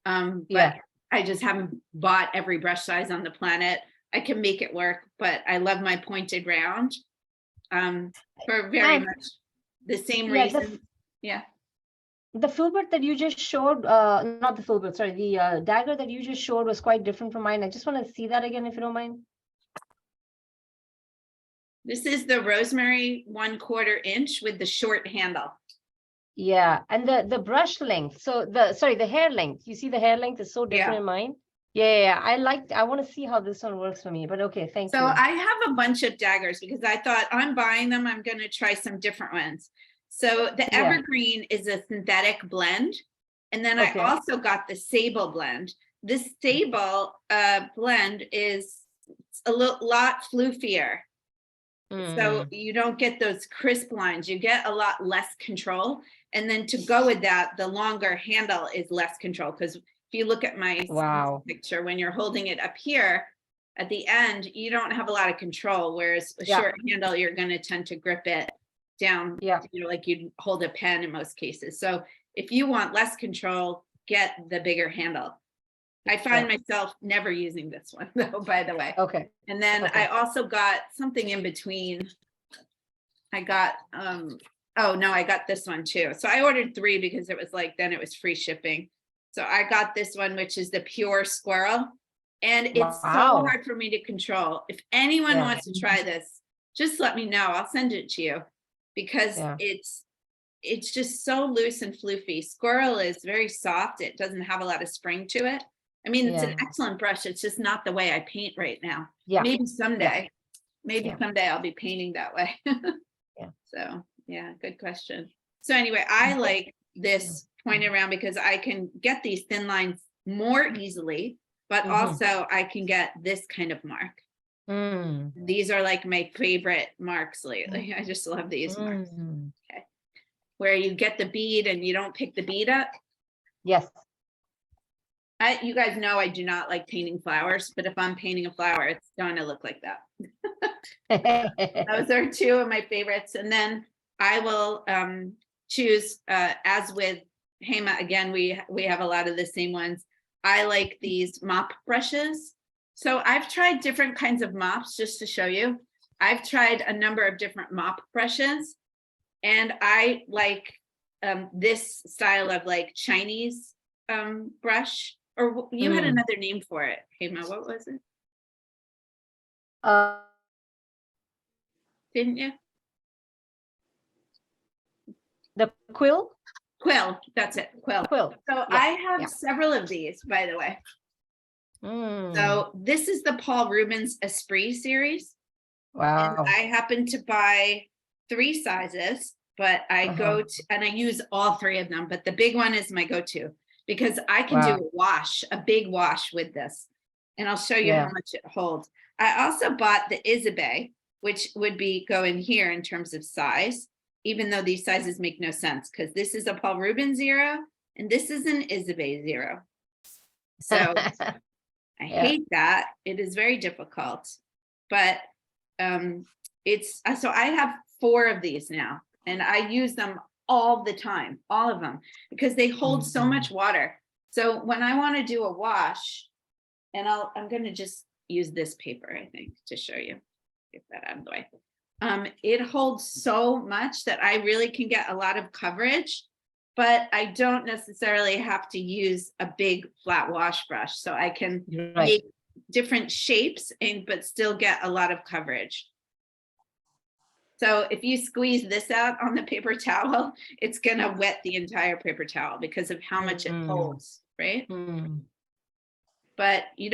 But I just haven't bought every brush size on the planet. I can make it work, but I love my pointed round for very much the same reason. The filbert that you just showed, not the filbert, sorry, the dagger that you just showed was quite different from mine. I just want to see that again, if you don't mind. This is the Rosemary 1/4 inch with the short handle. Yeah, and the brush length. So the hair length. You see the hair length is so different in mine. I want to see how this one works for me, but okay, thank you. So I have a bunch of daggers because I thought I'm buying them. I'm going to try some different ones. So the Evergreen is a synthetic blend. And then I also got the Sable blend. This Sable blend is a lot floofier. So you don't get those crisp lines. You get a lot less control. And then to go with that, the longer handle is less control. Because if you look at my picture, when you're holding it up here at the end, you don't have a lot of control. Whereas a short handle, you're going to tend to grip it down, like you'd hold a pen in most cases. So if you want less control, get the bigger handle. I find myself never using this one though, by the way. And then I also got something in between. I got, I got this one too. So I ordered 3 because it was like, then it was free shipping. So I got this one, which is the Pure Squirrel. And it's so hard for me to control. If anyone wants to try this, just let me know. I'll send it to you because it's just so loose and floofy. Squirrel is very soft. It doesn't have a lot of spring to it. I mean, it's an excellent brush. It's just not the way I paint right now. Maybe someday. Maybe someday I'll be painting that way. So, good question. So anyway, I like this point it around because I can get these thin lines more easily, but also I can get this kind of mark. These are like my favorite marks lately. I just love these marks. Okay. Where you get the bead and you don't pick the bead up. Yes. You guys know I do not like painting flowers, but if I'm painting a flower, it's gonna look like that. Those are two of my favorites. And then I will choose, as with Hema, again, we have a lot of the same ones. I like these mop brushes. So I've tried different kinds of mops just to show you. I've tried a number of different mop brushes, and I like this style of like Chinese brush, or you had another name for it, Hema, what was it? Didn't you? The quill? Quill, that's it, quill. Quill. So Yeah, I have yeah. several of these, by the way. So this is the Paul Rubens Esprit series. And Wow. I happen to buy 3 sizes, but I go to, and I use all 3 of them, but the big one is my go-to because I can do a wash, a big wash with this. And I'll show you how much it holds. I also bought the Isabey, which would be go in here in terms of size, even though these sizes make no sense because this is a Paul Rubens 0 and this is an Isabey 0. So I hate that. It is very difficult, but it's, so I have 4 of these now and I use them all the time, all of them, because they hold so much water. So when I want to do a wash, and I'm going to just use this paper, I think, to show you, get that out of the way. It holds so much that I really can get a lot of coverage, but I don't necessarily have to use a big flat wash brush. So I can make different shapes but still get a lot of coverage. So if you squeeze this out on the paper towel, it's gonna wet the entire paper towel because of how much it holds, right? But you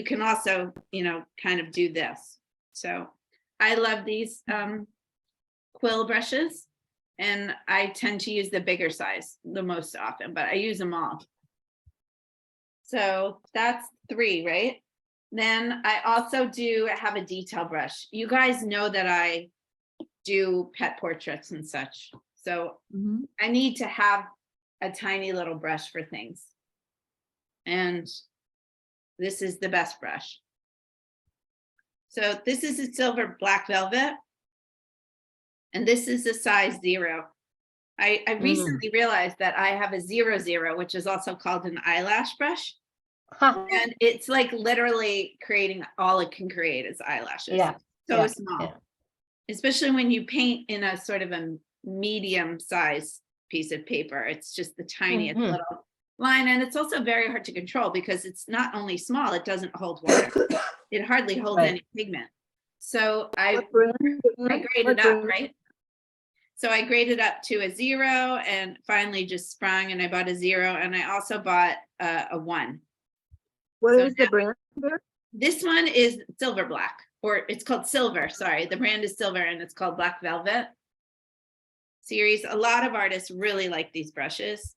can also, kind of do this. So I love these quill brushes, and I tend to use the bigger size the most often, but I use them all. So that's 3, right? Then I also do have a detail brush. You guys know that I do pet portraits and such. So I need to have a tiny little brush for things. And this is the best brush. So this is a silver black velvet. And this is a size 0. I recently realized that I have a 00, which is also called an eyelash brush. And it's like literally creating all it can create is eyelashes. So small. Especially when you paint in a sort of a medium size piece of paper. It's just the tiniest little line. And it's also very hard to control because it's not only small, it doesn't hold water. It hardly holds any pigment. So I graded up, right? So I graded up to a 0 and finally just sprung and I bought a 0 and I also bought a 1. What is the brand? This one is silver black, or it's called silver, sorry. The brand is silver and it's called Black Velvet series. A lot of artists really like these brushes.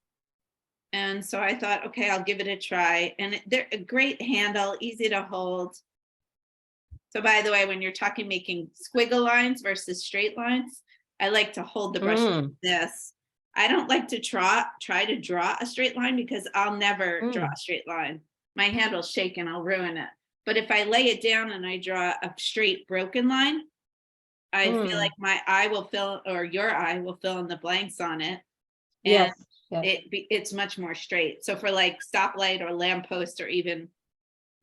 And so I thought, okay, I'll give it a try. And they're a great handle, easy to hold. So by the way, when you're talking making squiggle lines versus straight lines, I like to hold the brush like this. I don't like to try to draw a straight line because I'll never draw a straight line. My hand will shake and I'll ruin it. But if I lay it down and I draw a straight broken line, I feel like my eye will fill, or your eye will fill in the blanks on it. And it's much more straight. So for like stoplight or lamppost or even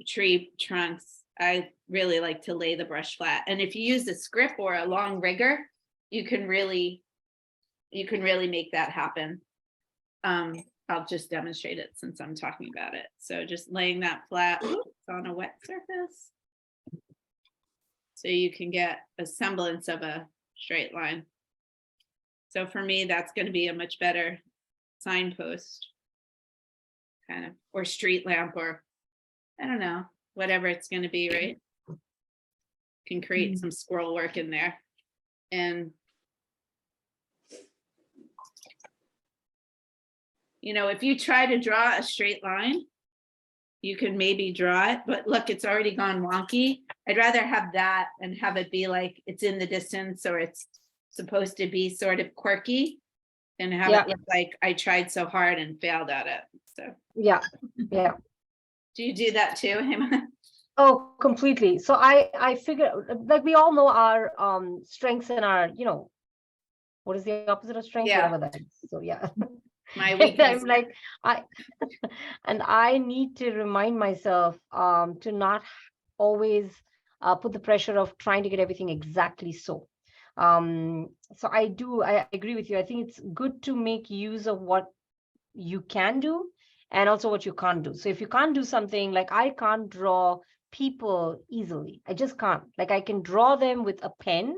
tree trunks, I really like to lay the brush flat. And if you use a script or a long rigger, you can really make that happen. I'll just demonstrate it since I'm talking about it. So just laying that flat on a wet surface. So you can get a semblance of a straight line. So for me, that's going to be a much better signpost kind of, or street lamp, or I don't know, whatever it's going to be, right? Can create some squirrel work in there. And you know, if you try to draw a straight line, you can maybe draw it, but look, it's already gone wonky. I'd rather have that and have it be like it's in the distance or it's supposed to be sort of quirky and have Yeah. it look like I tried so hard and failed at it. So Yeah, yeah. do you do that too, Hema? Oh, completely. So I figure, like, we all know our strengths and our, you know, what is the opposite of strength? Yeah. Whatever that is. So yeah. My And weakness. I'm like, I need to remind myself to not always put the pressure of trying to get everything exactly so. So I agree with you. I think it's good to make use of what you can do and also what you can't do. So if you can't do something, like I can't draw people easily. I just can't. Like I can draw them with a pen,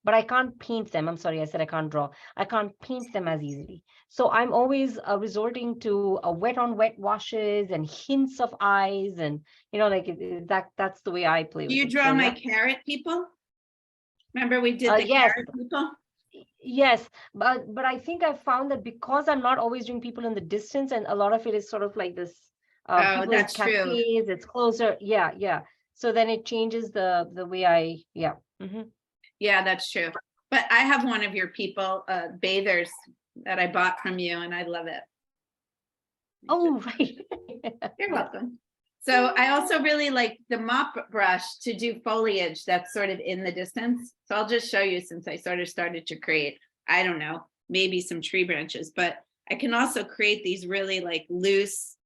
but I can't paint them. I'm sorry, I said I can't draw. I can't paint them as easily. So I'm always resorting to wet on wet washes and hints of eyes, and you know, like that's the way I play Do with you it. draw So, my yeah. carrot people? Remember we did the Yes. carrot people? Yes, but I think I've found that because I'm not always doing people in the distance, and a lot of it is sort of like this Oh, people in that's true. cafes, it's closer. Yeah, yeah. So then it changes the way I, yeah. Mhm. Yeah, that's true. But I have one of your people, bathers that I bought from you and I love it. Oh, right. You're welcome. So I also really like the mop brush to do foliage that's sort of in the distance. So I'll just show you since I sort of started to create, I don't know, maybe some tree branches, but I can also create these really like loose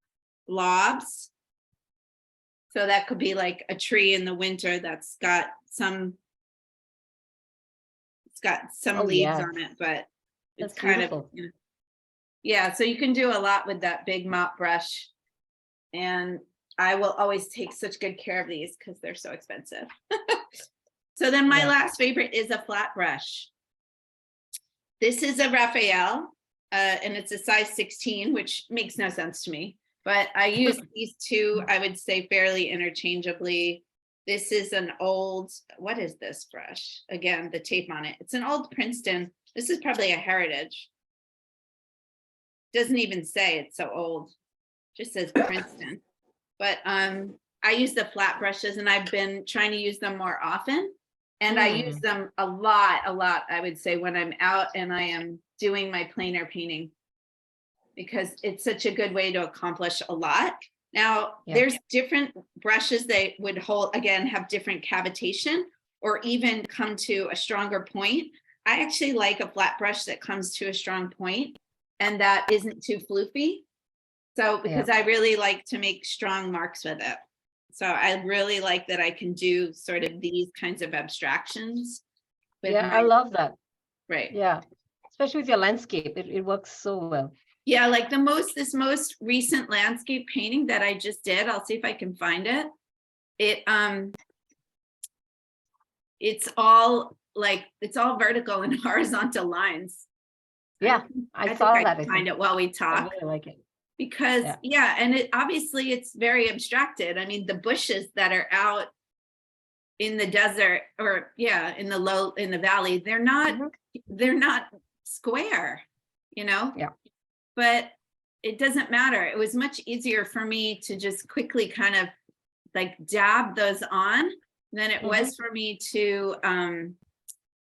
blobs. So that could be like a tree in the winter that's got some, it's got some Oh, leaves yeah. on it, but it's That's kind beautiful. of, you know, yeah, so you can do a lot with that big mop brush. And I will always take such good care of these because they're so expensive. So then my Yeah. last favorite is a flat brush. This is a Raphael, and it's a size 16, which makes no sense to me. But I use these two, I would say, fairly interchangeably. This is an old, what is this brush? Again, the tape on it. It's an old Princeton. This is probably a Heritage. Doesn't even say it's so old. Just says Princeton. But I use the flat brushes and I've been trying to use them more often. And I use them a lot, I would say, when I'm out and I am doing my plein air painting, because it's such a good way to accomplish a lot. Now, there's different brushes that would hold, again, have different cavitation or even come to a stronger point. I actually like a flat brush that comes to a strong point and that isn't too floofy. So because I really like to make strong marks with it. So I really like that I can do sort of these kinds of abstractions. I love that. Right. Yeah. Especially with your landscape. It works so well. Yeah, like this most recent landscape painting that I just did. I'll see if I can find it. It's all vertical and horizontal lines. Yeah, I saw think that. I can find it while we talk. I really like it. Because and it obviously it's very abstracted. I mean, the bushes that are out in the desert or in the valley, they're not square, you know? Yeah. But it doesn't matter. It was much easier for me to just quickly kind of like dab those on than it was for me to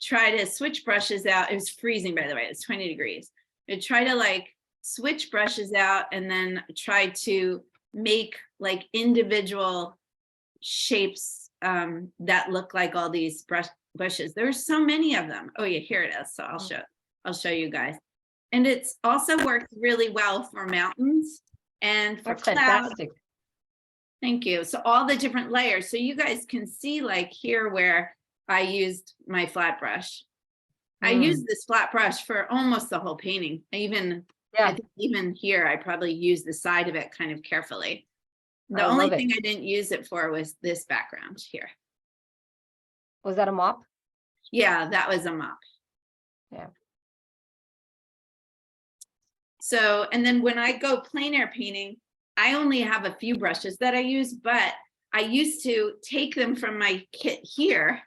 try to switch brushes out. It was freezing, by the way, it's 20 degrees. I'd try to like switch brushes out and then try to make like individual shapes that look like all these bushes. There's so many of them. Oh yeah, here it is. So I'll show you guys. And it's also worked really well for mountains and for clouds. Fantastic. Thank you. So all the different layers. So you guys can see like here where I used my flat brush. I used this flat brush for almost the whole painting. I think even here, I probably used the side of it kind of carefully. The only thing I didn't use it for was this background here. Was that a mop? Yeah, that was a mop. Yeah. So, and then when I go plein air painting, I only have a few brushes that I use, but I used to take them from my kit here,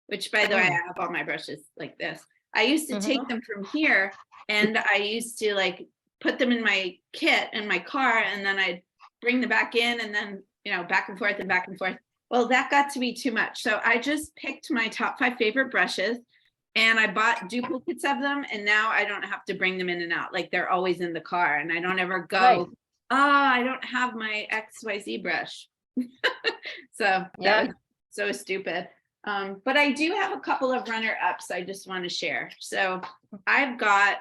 which by the way, I have all my brushes like this. I used to take them from here and I used to like put them in my kit in my car, and then I'd bring them back in, and then, you know, back and forth and back and forth. Well, that got to be too much. So I just picked my top 5 favorite brushes, and I bought duplicates of them, and now I don't have to bring them in and out. Like, they're always in the car, and I don't ever go, Right. I don't have my XYZ brush. So Yeah. that was so stupid. But I do have a couple of runner ups I just want to share. So I've got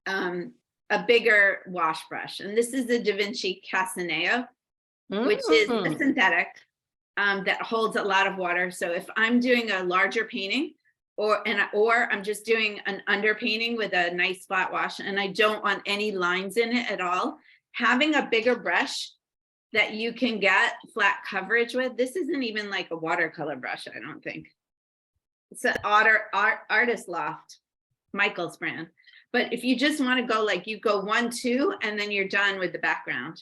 a bigger wash brush, and this is the Da Vinci Castaneo, which is a synthetic that holds a lot of water. So if I'm doing a larger painting, or I'm just doing an underpainting with a nice flat wash, and I don't want any lines in it at all, having a bigger brush that you can get flat coverage with. This isn't even like a watercolor brush, I don't think. It's an Artist Loft, Michael's brand. But if you just want to go, like, you go 1, 2, and then you're done with the background,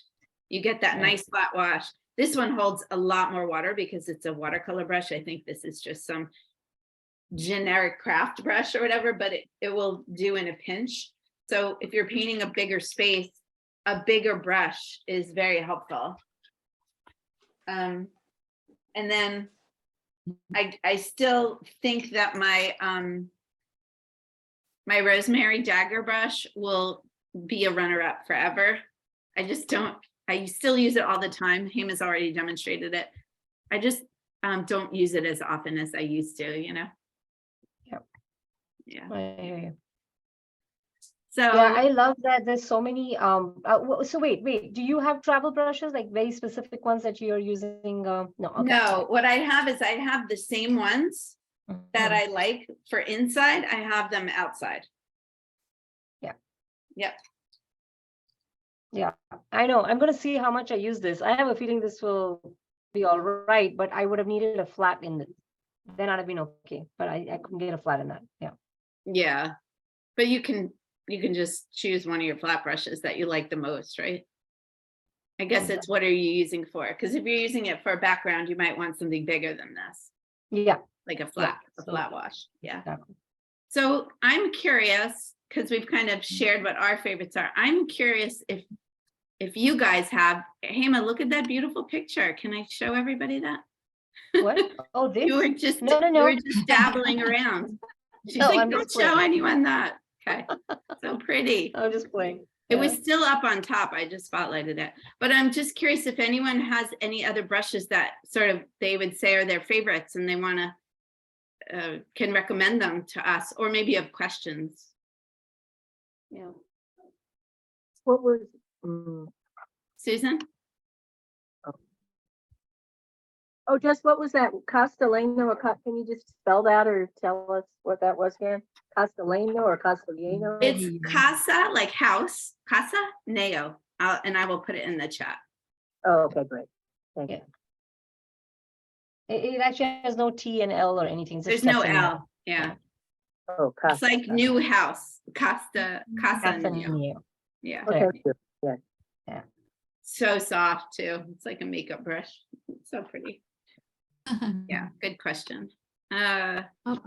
you get that nice flat wash. This one holds a lot more water because it's a watercolor brush. I think this is just some generic craft brush or whatever, but it will do in a pinch. So if you're painting a bigger space, a bigger brush is very helpful. And then I still think that my my Rosemary Dagger brush will be a runner-up forever. I still use it all the time. Hema's already demonstrated it. I just don't use it as often as I used to, you know? Yep. Yeah. I hear you. So Yeah, I love that there's so many, so wait, do you have travel brushes, like very specific ones that you're using? No, okay. no, what I have is I have the same ones that I like for inside. I have them outside. Yeah. Yep. Yeah, I know. I'm gonna see how much I use this. I have a feeling this will be all right, but I would have needed a flat in it. Then I'd have been okay, but I couldn't get a flat in that. Yeah. Yeah, but you can just choose one of your flat brushes that you like the most, right? I guess it's what are you using for? Because if you're using it for a background, you might want something bigger than this, Yeah. like a flat so- wash. Yeah. Exactly. So I'm curious, because we've kind of shared what our favorites are. I'm curious if you guys have, Hema, look at that beautiful picture. Can I show everybody that? What? Oh, this? You were just No. you were just dabbling around. She's No, like, I'm don't just show playing. anyone that. Okay. So pretty. I'm just playing. It was still up on top. I just spotlighted it. But I'm just curious if anyone has any other brushes that sort of they would say are their favorites and they want to can recommend them to us, or maybe have questions. Yeah. What was, Susan? oh, just what was that? Castellano or can you just spell that or tell us what that was again? Castellano or Castellano? It's Casa, like house, Casa Neo. And I will put it in the chat. Oh, okay, great. Thank you. It actually has no T and L or anything. It's There's just no Castaneo. L. Yeah. Oh, It's like new house. Casa Neo. Castaneo. Yeah. Okay, good. Yeah. So soft too. It's like a makeup brush. It's so pretty. Yeah, good question. I have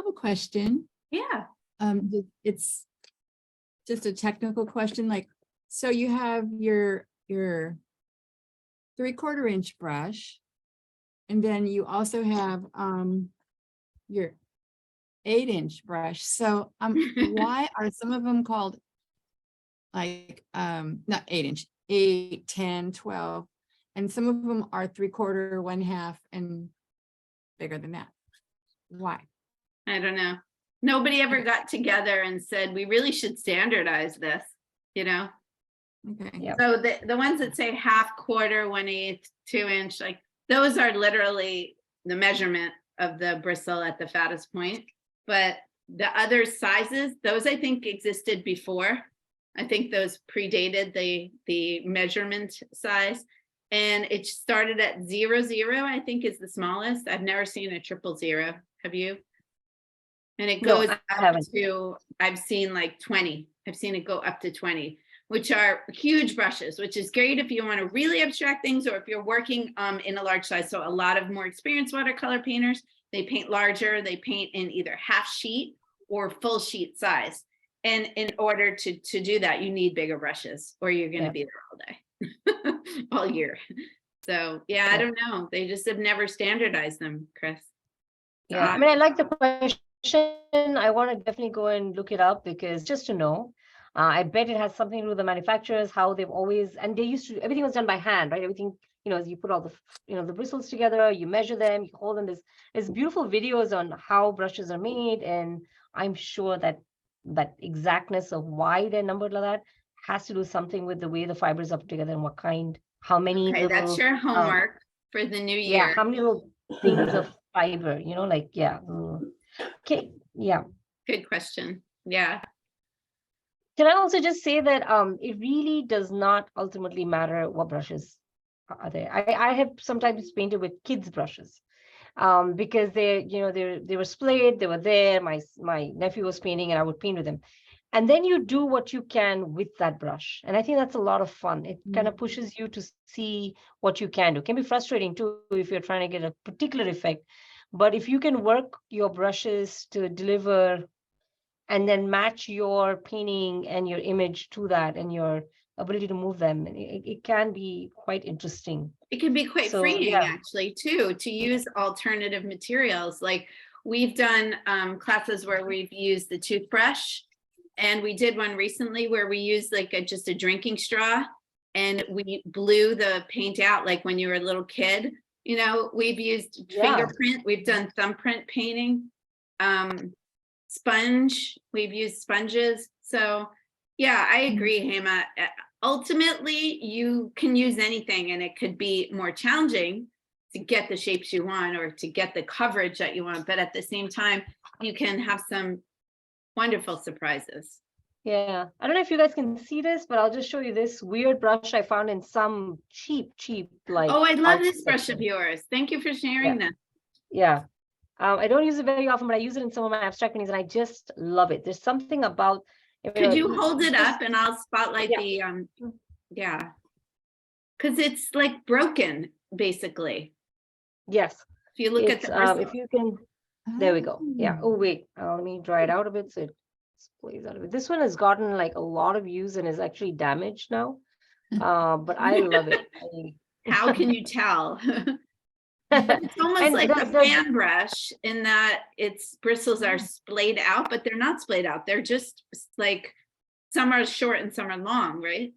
a question. Yeah. It's just a technical question. Like, so you have your 3/4 inch brush, and then you also have your 8-inch brush. So why are some of them called like not 8-inch, 8, 10, 12, and some of them are 3/4, 1/2, and bigger than that? Why? I don't know. Nobody ever got together and said, we really should standardize this, you know? Okay. Yeah. So the ones that say 1/2, 1/4, 1/8, 2-inch, like those are literally the measurement of the bristle at the fattest point. But the other sizes, those I think existed before. I think those predated the measurement size. And it started at 0.0, I think is the smallest. I've never seen a 0.0. Have you? And it No, goes I up haven't. to, I've seen like 20. I've seen it go up to 20, which are huge brushes, which is great if you want to really abstract things or if you're working in a large size. So a lot of more experienced watercolor painters, they paint larger, they paint in either half sheet or full sheet size. And in order to do that, you need bigger brushes or you're going to be there all day, all year. So yeah, I don't know. They just have never standardized them, Chris. Yeah, I mean, I like the question. I want to definitely go and look it up because just to know, I bet it has something to do with the manufacturers, how they've always, and they used to, everything was done by hand, right? Everything, you put all the, the bristles together, you measure them, you hold them. There's beautiful videos on how brushes are made. And I'm sure that exactness of why they're numbered like that has to do something with the way the fibers are put together and what kind, how many Okay, little, that's your homework for the new yeah, year. how many little things of fiber, like, yeah. Okay, yeah. Good question. Yeah. Can I also just say that it really does not ultimately matter what brushes are there. I have sometimes painted with kids' brushes because they were splayed, they were there. My nephew was painting and I would paint with him. And then you do what you can with that brush. And I think that's a lot of fun. It kind of pushes you to see what you can do. It can be frustrating too if you're trying to get a particular effect. But if you can work your brushes to deliver and then match your painting and your image to that and your ability to move them, it can be quite interesting. It can be quite So, freeing yeah. actually too, to use alternative materials. Like we've done classes where we've used the toothbrush, and we did one recently where we used like just a drinking straw and we blew the paint out like when you were a little kid. We've used fingerprint, we've done thumbprint painting, sponge, we've used sponges. So yeah, I agree, Hema. Ultimately, you can use anything and it could be more challenging to get the shapes you want or to get the coverage that you want. But at the same time, you can have some wonderful surprises. Yeah, I don't know if you guys can see this, but I'll just show you this weird brush I found in some cheap, like. Oh, I love art this brush section. of yours. Thank you for sharing that. Yeah. I don't use it very often, but I use it in some of my abstract paintings and I just love it. There's something about. Could you hold it just- up and I'll spotlight the, yeah. Because it's like broken, basically. Yes. If you look at the bristle. if you can, there we go. Yeah. Oh, wait, let me dry it out a bit so it plays out of it. This one has gotten like a lot of use and is actually damaged now. But I love it. How can you tell? But it's almost like a fan brush in that its bristles are splayed out, but they're not splayed out. They're just like, some are short and some are long, right?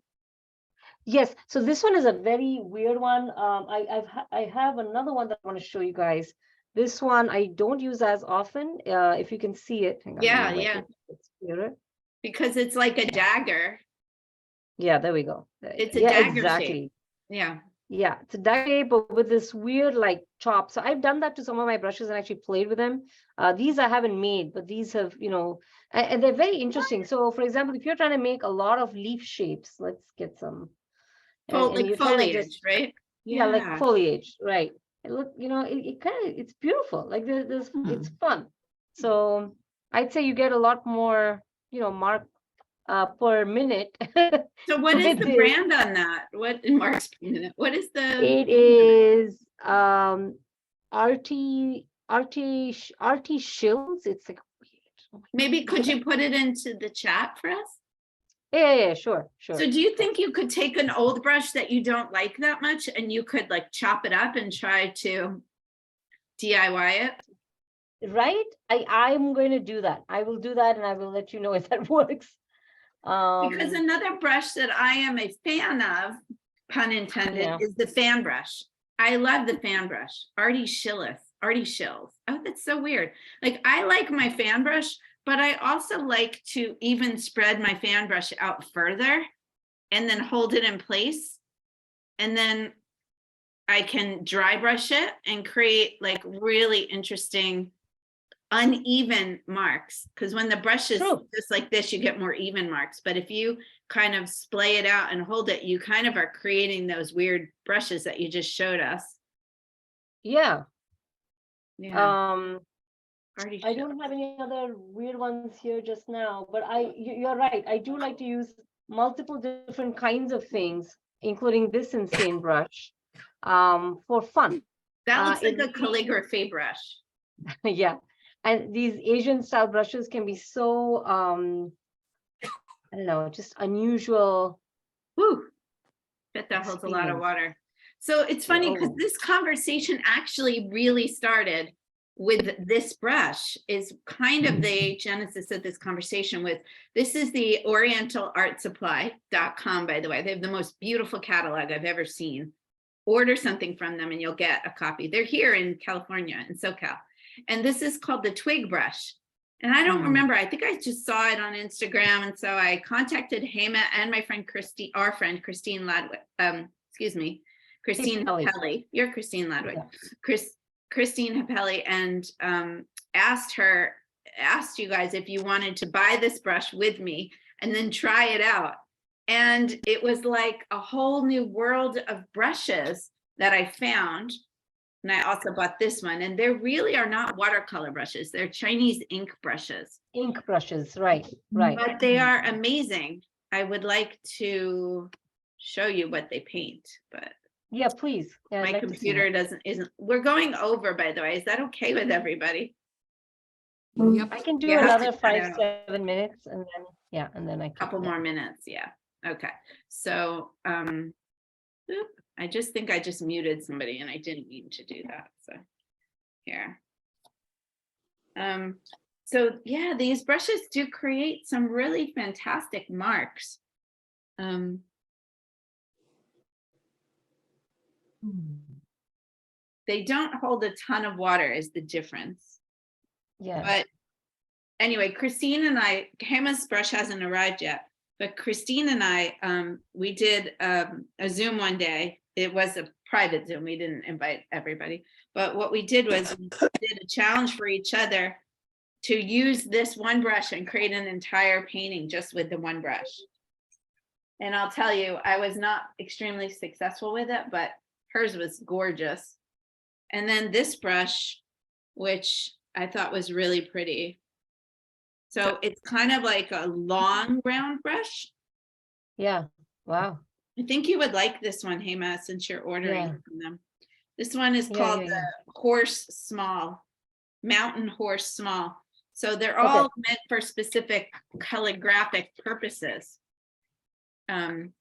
Yes. So this one is a very weird one. I have another one that I want to show you guys. This one I don't use as often. If you can see it. Hang on, Yeah. It's clearer. Because it's like a dagger. Yeah, there we go. It's a dagger exactly. shape. Yeah. Yeah, it's a dagger, but with this weird like chop. So I've done that to some of my brushes and actually played with them. These I haven't made, but these have, and they're very interesting. So for example, if you're trying to make a lot of leaf shapes, let's get some. Like foliage, right? Yeah, like foliage, right? And look, it kind of, it's beautiful. Like there's it's fun. So I'd say you get a lot more, mark per minute. So what is the brand on that? What in marks per minute? What is the? It is RT Shills. It's like weird. Maybe could you put it into the chat for us? Yeah, sure. So do you think you could take an old brush that you don't like that much and you could like chop it up and try to DIY it? Right? I'm going to do that. I will do that and I will let you know if that works. Because another brush that I am a fan of, pun intended, is the fan brush. I love the fan brush. Artie Shills. Oh, that's so weird. Like I like my fan brush, but I also like to even spread my fan brush out further and then hold it in place. And then I can dry brush it and create like really interesting uneven marks. Because when the brush is just like this, you get more even marks. But if you kind of splay it out and hold it, you kind of are creating those weird brushes that you just showed us. Yeah. I don't have any other weird ones here just now, but you're right. I do like to use multiple different kinds of things, including this insane brush, for fun. That looks like a calligraphy brush. Yeah. And these Asian style brushes can be so I don't know, just unusual. Woo. Bet that holds a lot of Experience. water. So it's funny because Oh. this conversation actually really started with this brush, is kind of the genesis of this conversation. With this is the orientalartsupply.com, by the way. They have the most beautiful catalog I've ever seen. Order something from them and you'll get a copy. They're here in California, in SoCal. And this is called the twig brush. And I don't remember, I think I just saw it on Instagram. And so I contacted Hema and my friend Christine, our friend Christine Ladwig, excuse me, Christine Hapelli. You're Christine Ladwig. Yeah. Christine Hapelli, and asked you guys if you wanted to buy this brush with me and then try it out. And it was like a whole new world of brushes that I found. And I also bought this one, and they really are not watercolor brushes. They're Chinese ink brushes. Ink brushes, right, right. But they are amazing. I would like to show you what they paint, but Yeah, please. Yeah, my I'd like to see computer that. isn't, we're going over, by the way. Is that okay with everybody? Yep. I can do You have to another cut 5, out 7 minutes and then, yeah, and then I a can. couple yeah. more minutes, yeah. Okay, so oop, I just think I just muted somebody and I didn't mean to do that, so here. So yeah, these brushes do create some really fantastic marks. They don't hold a ton of water is the difference. Yeah. But anyway, Christine and I, Hema's brush hasn't arrived yet, but Christine and I, we did a Zoom one day. It was a private Zoom. We didn't invite everybody. But what we did was we did a challenge for each other to use this one brush and create an entire painting just with the one brush. And I'll tell you, I was not extremely successful with it, but hers was gorgeous. And then this brush, which I thought was really pretty. So it's kind of like a long round brush. Yeah. Wow. I think you would like this one, Hema, since you're ordering Yeah. from them. This one is Yeah, called yeah, the yeah. Horse Small, Mountain Horse Small. So they're all meant for specific calligraphic purposes in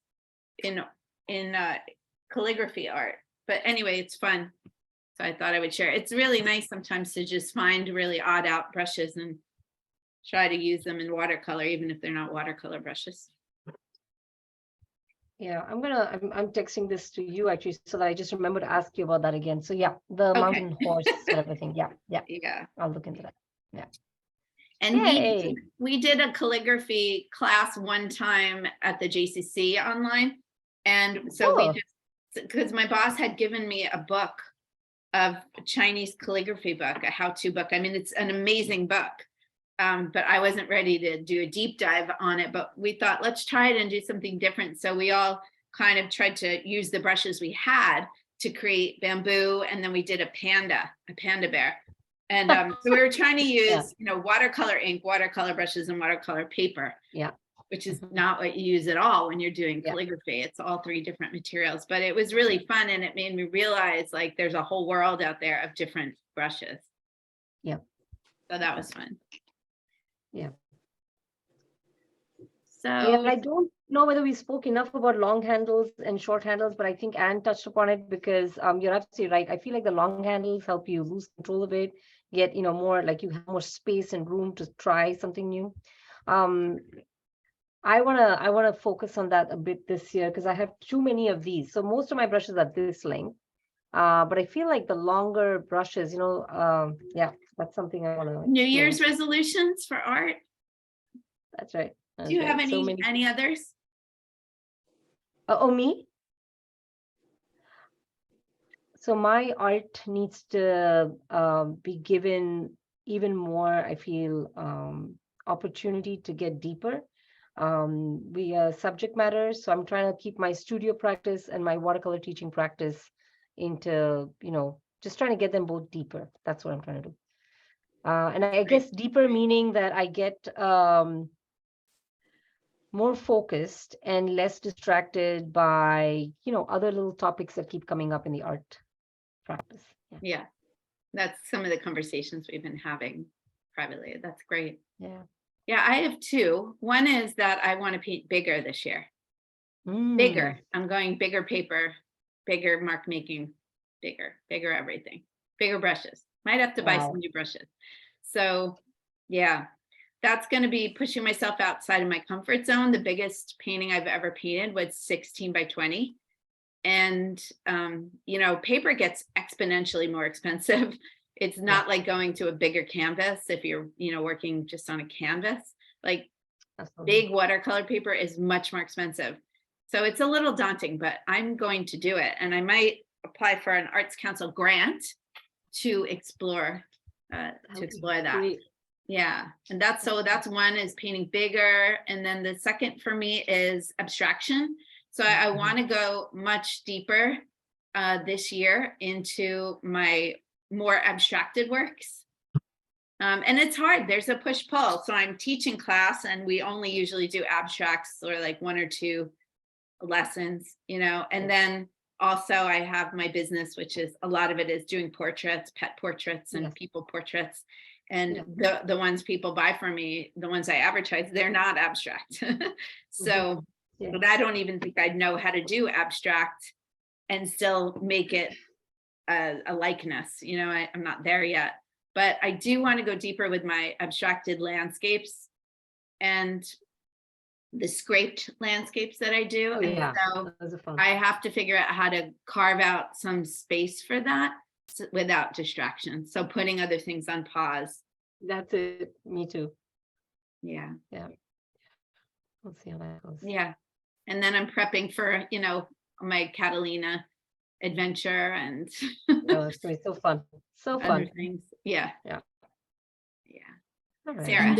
calligraphy art. But anyway, it's fun. So I thought I would share. It's really nice sometimes to just find really odd out brushes and try to use them in watercolor, even if they're not watercolor brushes. Yeah, I'm texting this to you actually, so that I just remember to ask you about that again. So yeah, the Okay. mountain horse sort of a thing. Yeah, yeah. Yeah. I'll look into that. Yeah. And Yay. we did a calligraphy class one time at the JCC online. And so Cool. we just, because my boss had given me a book of Chinese calligraphy book, a how-to book. I mean, it's an amazing book. But I wasn't ready to do a deep dive on it, but we thought, let's try it and do something different. So we all kind of tried to use the brushes we had to create bamboo. And then we did a panda bear. And so we were trying to use, watercolor ink, watercolor brushes, and watercolor paper. Yeah. Which is not what you use at all when you're doing calligraphy. It's all 3 different materials, but it was really fun. And it made me realize like there's a whole world out there of different brushes. Yeah. So that was fun. Yeah. So yeah, I don't know whether we spoke enough about long handles and short handles, but I think Anne touched upon it because you're absolutely right. I feel like the long handles help you lose control of it, get, more like you have more space and room to try something new. I wanna focus on that a bit this year because I have too many of these. So most of my brushes are this length. But I feel like the longer brushes, yeah, that's something I want to. New Year's resolutions for art. That's right. Do you have any others? Me? So my art needs to be given even more, I feel, opportunity to get deeper. We subject matter. So I'm trying to keep my studio practice and my watercolor teaching practice into, just trying to get them both deeper. That's what I'm trying to do. And I guess deeper meaning that I get more focused and less distracted by, other little topics that keep coming up in the art practice. Yeah. That's some of the conversations we've been having privately. That's great. Yeah. Yeah, I have two. One is that I want to paint bigger this year. Bigger. I'm going bigger paper, bigger mark making, bigger everything, bigger brushes. Might have to buy Wow. some new brushes. So yeah, that's going to be pushing myself outside of my comfort zone. The biggest painting I've ever painted was 16 by 20. And, you know, paper gets exponentially more expensive. It's not like going to a bigger canvas if you're, you know, working just on a canvas. Like Absolutely. big watercolor paper is much more expensive. So it's a little daunting, but I'm going to do it. And I might apply for an Arts Council grant to explore that. Great. Yeah. And that's one is painting bigger. And then the second for me is abstraction. So I want to go much deeper this year into my more abstracted works. And it's hard. There's a push-pull. So I'm teaching class and we only usually do abstracts or like 1 or 2 lessons, you know, and then also I have my business, which is a lot of it is doing portraits, pet portraits and people portraits. And the ones people buy from me, the ones I advertise, they're not abstract. So but I don't even think I'd know how to do abstract and still make it a likeness. You know, I'm not there yet, but I do want to go deeper with my abstracted landscapes and the scraped landscapes that I do. Oh, And yeah. so Those are fun. I have to figure out how to carve out some space for that without distraction. So putting other things on pause. That's it. Me too. Yeah. We'll see how that goes. Yeah. And then I'm prepping for, you know, my Catalina adventure and Oh, it's going to be so fun. So other fun. things. Yeah. Yeah. Yeah. All right. Sarah? And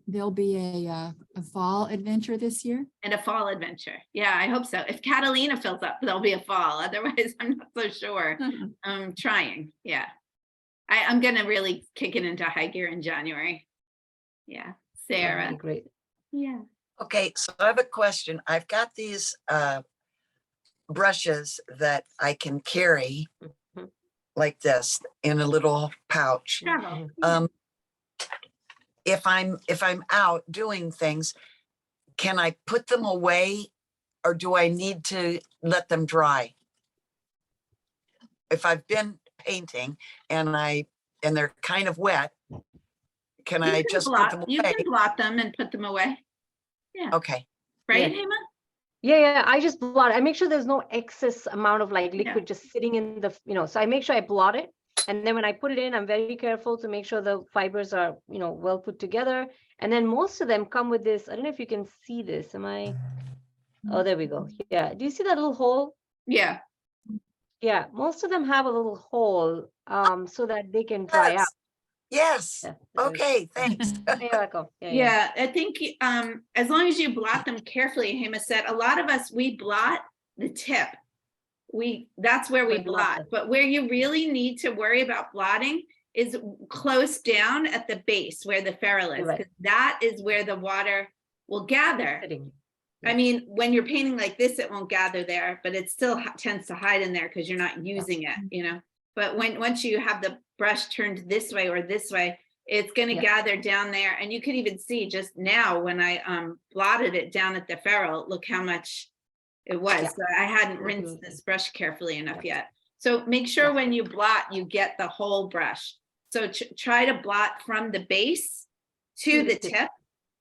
there'll be a fall adventure this year. And a fall adventure. Yeah, I hope so. If Catalina fills up, there'll be a fall. Otherwise, I'm not so sure. I'm trying. Yeah. I'm going to really kick it into high gear in January. Yeah. Sarah. That'd be great. Yeah. Okay, so I have a question. I've got these brushes that I can carry Mhm. like this in a little pouch. Travel. If I'm out doing things, can I put them away or do I need to let them dry? If I've been painting and they're kind of wet, can I just put them You away? can blot them and put them away. Okay. Right, Yeah. Hema? Yeah, I just blot it. I make sure there's no excess amount of like liquid just sitting in the, so I make sure I blot it. And then when I put it in, I'm very careful to make sure the fibers are, well put together. And then most of them come with this. I don't know if you can see this. Oh, there we go. Yeah. Do you see that little hole? Yeah. Yeah. Most of them have a little hole so that they can dry out. Yes. Yeah. Okay, thanks. You're welcome. Yeah, I think as long as you blot them carefully, Hema said, a lot of us, we blot the tip. That's where we blot. But where you really need to worry about blotting is close down at the base where the ferrule is. Right. 'Cause that is where the water will gather. Sitting. I mean, when you're painting like this, it won't gather there, but it still tends to hide in there because you're not using it, But once you have the brush turned this way or this way, it's going to gather down there. And you could even see just now when I blotted it down at the ferrule, look how much it was. Yeah. So I hadn't rinsed this brush carefully enough yet. So make sure when you blot, you get the whole brush. So try to blot from the base to the tip.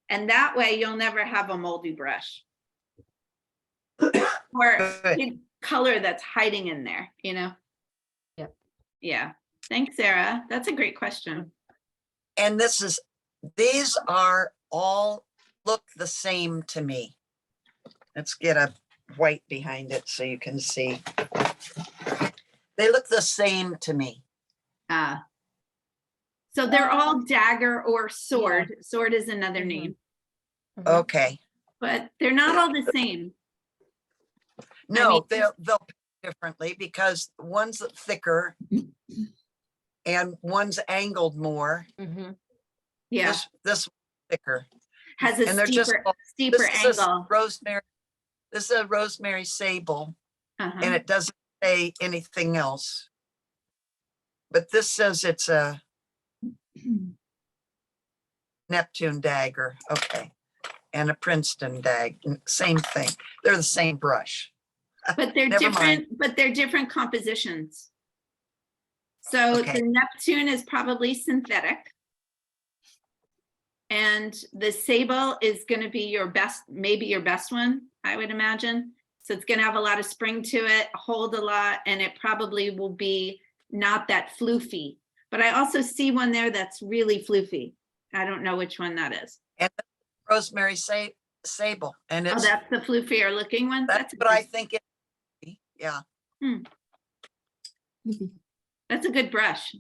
And that way you'll never have a moldy brush. Or color that's hiding in there, Yeah. Thanks, Sarah. That's a great question. And these are all look the same to me. Let's get a white behind it so you can see. They look the same to me. So they're all dagger or sword. Yeah. Sword is another name, Okay. but they're not all the same. No, they'll pick differently because one's thicker and one's angled more. Yeah, This thicker. has a And they're just steeper this is angle. rosemary. This is a rosemary sable, and Uh-huh. it doesn't say anything else. But this says it's a Neptune dagger. Okay. And a Princeton same thing. They're the same brush. But they're Never mind. different compositions. So Okay. the Neptune is probably synthetic. And the Sable is going to be your best, maybe your best one, I would imagine. So it's going to have a lot of spring to it, hold a lot, and it probably will be not that floofy. But I also see one there that's really floofy. I don't know which one that is. And rosemary sable. And Oh, it's that's the floofier looking one? that's what I think it. Yeah. That's a good brush.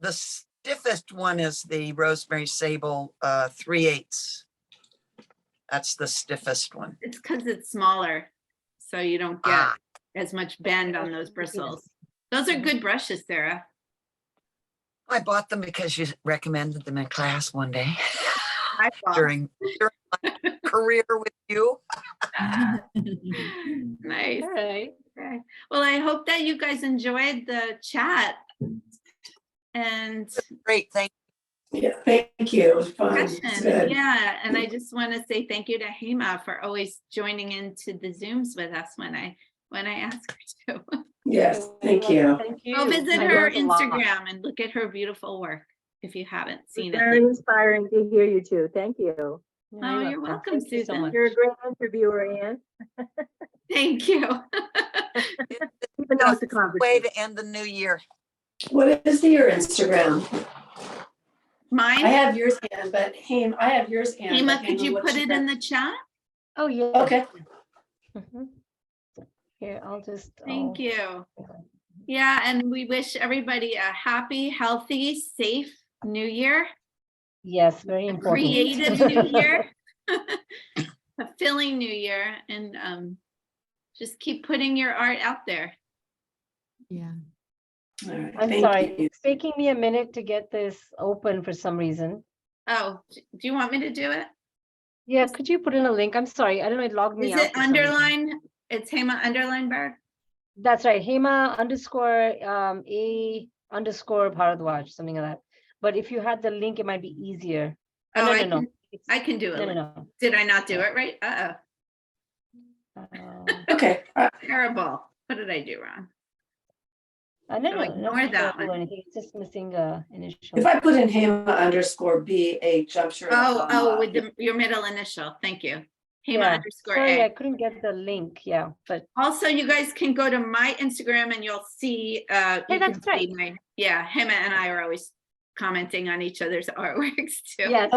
The stiffest one is the rosemary sable 3/8. That's the stiffest one. It's because it's smaller, so you don't get Ah. as much bend on those bristles. Those are good brushes, Sarah. I bought them because you recommended them in class one day I thought. during my career with you. Nice. All right. Okay. Well, I hope that you guys enjoyed the chat and Great, thank Yeah, thank you. It was fun. It's discussion. good. Yeah, and I just want to say thank you to Hema for always joining into the Zooms with us when I ask her to. Yes, thank you. Thank you. Go visit I her learned a lot. Instagram and look at her beautiful work if you haven't seen Very it. inspiring to hear you two. Thank you. Oh, you're welcome, Thank you so Susan. much. You're a great interviewer, Anne, Thank you. you. even though it's a Way conversation. to end the new year. What is your Instagram? I Mine, have yours, Ann, but I have yours, Ann. Hema, but could hang on, you what's put it your- in the chat? Oh, yeah. Okay. Mhm. Here, I'll just. Thank you. Yeah, and we wish everybody a happy, healthy, safe new year, Yes, very a important. creative new year, a filling new year, and just keep putting your art out there. Yeah. All right. I'm Thank sorry, you. it's taking me a minute to get this open for some reason. Oh, do you want me to do it? Yeah, could you put in a link? I'm sorry, I don't know, it logged me Is out. it for some reason. underline? It's Hema underline Bird? That's right, Hema _A_ Bharadwaj, something like that. But if you had the link, it might be easier. Oh, No, I no, no. can- I can do it. No, no, no. Did I not do it right? Okay. Terrible. What did I do wrong? No, So no, ignore not that terrible or one. anything. It's just missing a initial. If I put in Hema _BH, I'm sure. it'll come Oh, up. with your middle initial. Thank you. Hema Yeah, underscore sorry, I A. couldn't get the link. Yeah, but Also, you guys can go to my Instagram and you'll see, you can that's right. see my, yeah, Hema and I are always commenting on each other's artworks too. yes,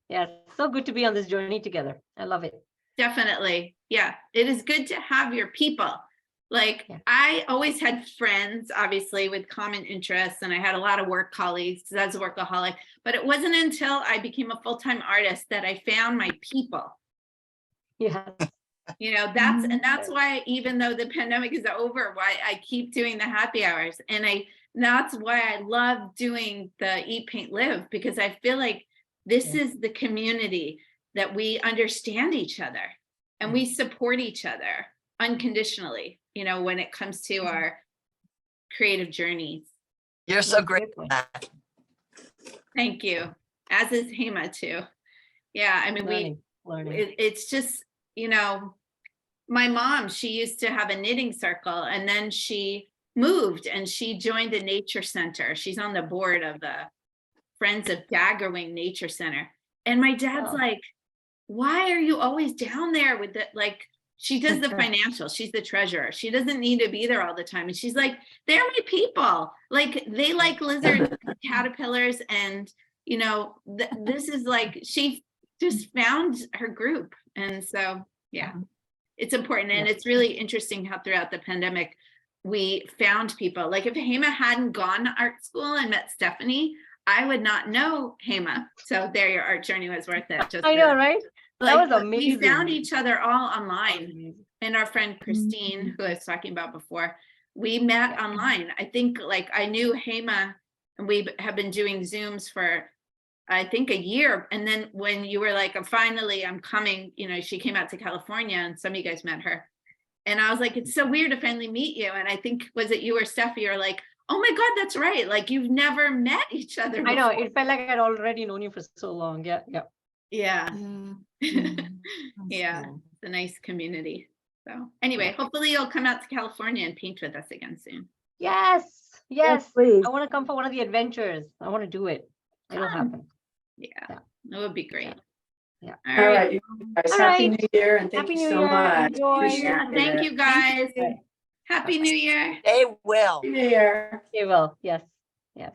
yes, so good to be on this journey together. I love it. Definitely. Yeah. It is good to have your people. Like Yeah. I always had friends, obviously, with common interests, and I had a lot of work colleagues because I was a workaholic. But it wasn't until I became a full-time artist that I found my people. Yeah, You know, that's why, even though the pandemic is over, why I keep doing the happy hours. And that's why I love doing the Eat, Paint, Live, because I feel like this Yeah. is the community that we understand each other and we support each other unconditionally, you know, when it comes to our creative journeys. You're so That's a great good point. at that. Thank you. As is Hema too. Yeah, I mean, learning. it's just, you know, my mom, she used to have a knitting circle and then she moved and she joined a nature center. She's on the board of the Friends of Daggerwing Nature Center. And my dad's Oh. like, why are you always down there with the, like, she does the financial, she's the treasurer. She doesn't need to be there all the time. And she's like, they're my people. Like they like lizards, caterpillars. And, you know, this is like, she just found her group. And so, yeah, it's important. And Yeah. it's really interesting how throughout the pandemic, we found people. Like if Hema hadn't gone to art school and met Stephanie, I would not know Hema. So there, your art journey was worth it. Just I know, right? like, That was we found amazing. each other all online. Amazing. And our friend Christine, who I was talking about before, we met Yeah. online. I think like I knew Hema and we have been doing Zooms for, I think, a year. And then when you were like, finally, I'm coming, you know, she came out to California and some of you guys met her. And I was like, it's so weird to finally meet you. And I think, was it you or Steffi, you're like, oh my God, that's right. Like you've never met each other I know, before. it felt like I'd already known you for so long. Yeah, yeah. Yeah. Yeah. That's Yeah, cool. it's a nice community. So anyway, hopefully you'll come out to California and paint with us again soon. Yes, yes. please. I want to come for one of the adventures. I want to do it. It'll Fun. happen. Yeah, Yeah. that would be great. Yeah. All All right. right, you guys, All happy right. New Year and thank Happy you New so Year. much. Enjoy. Appreciate Yeah, thank it. you guys. you. Happy New Year. They will. Happy New Year. You will. Yes. Yes.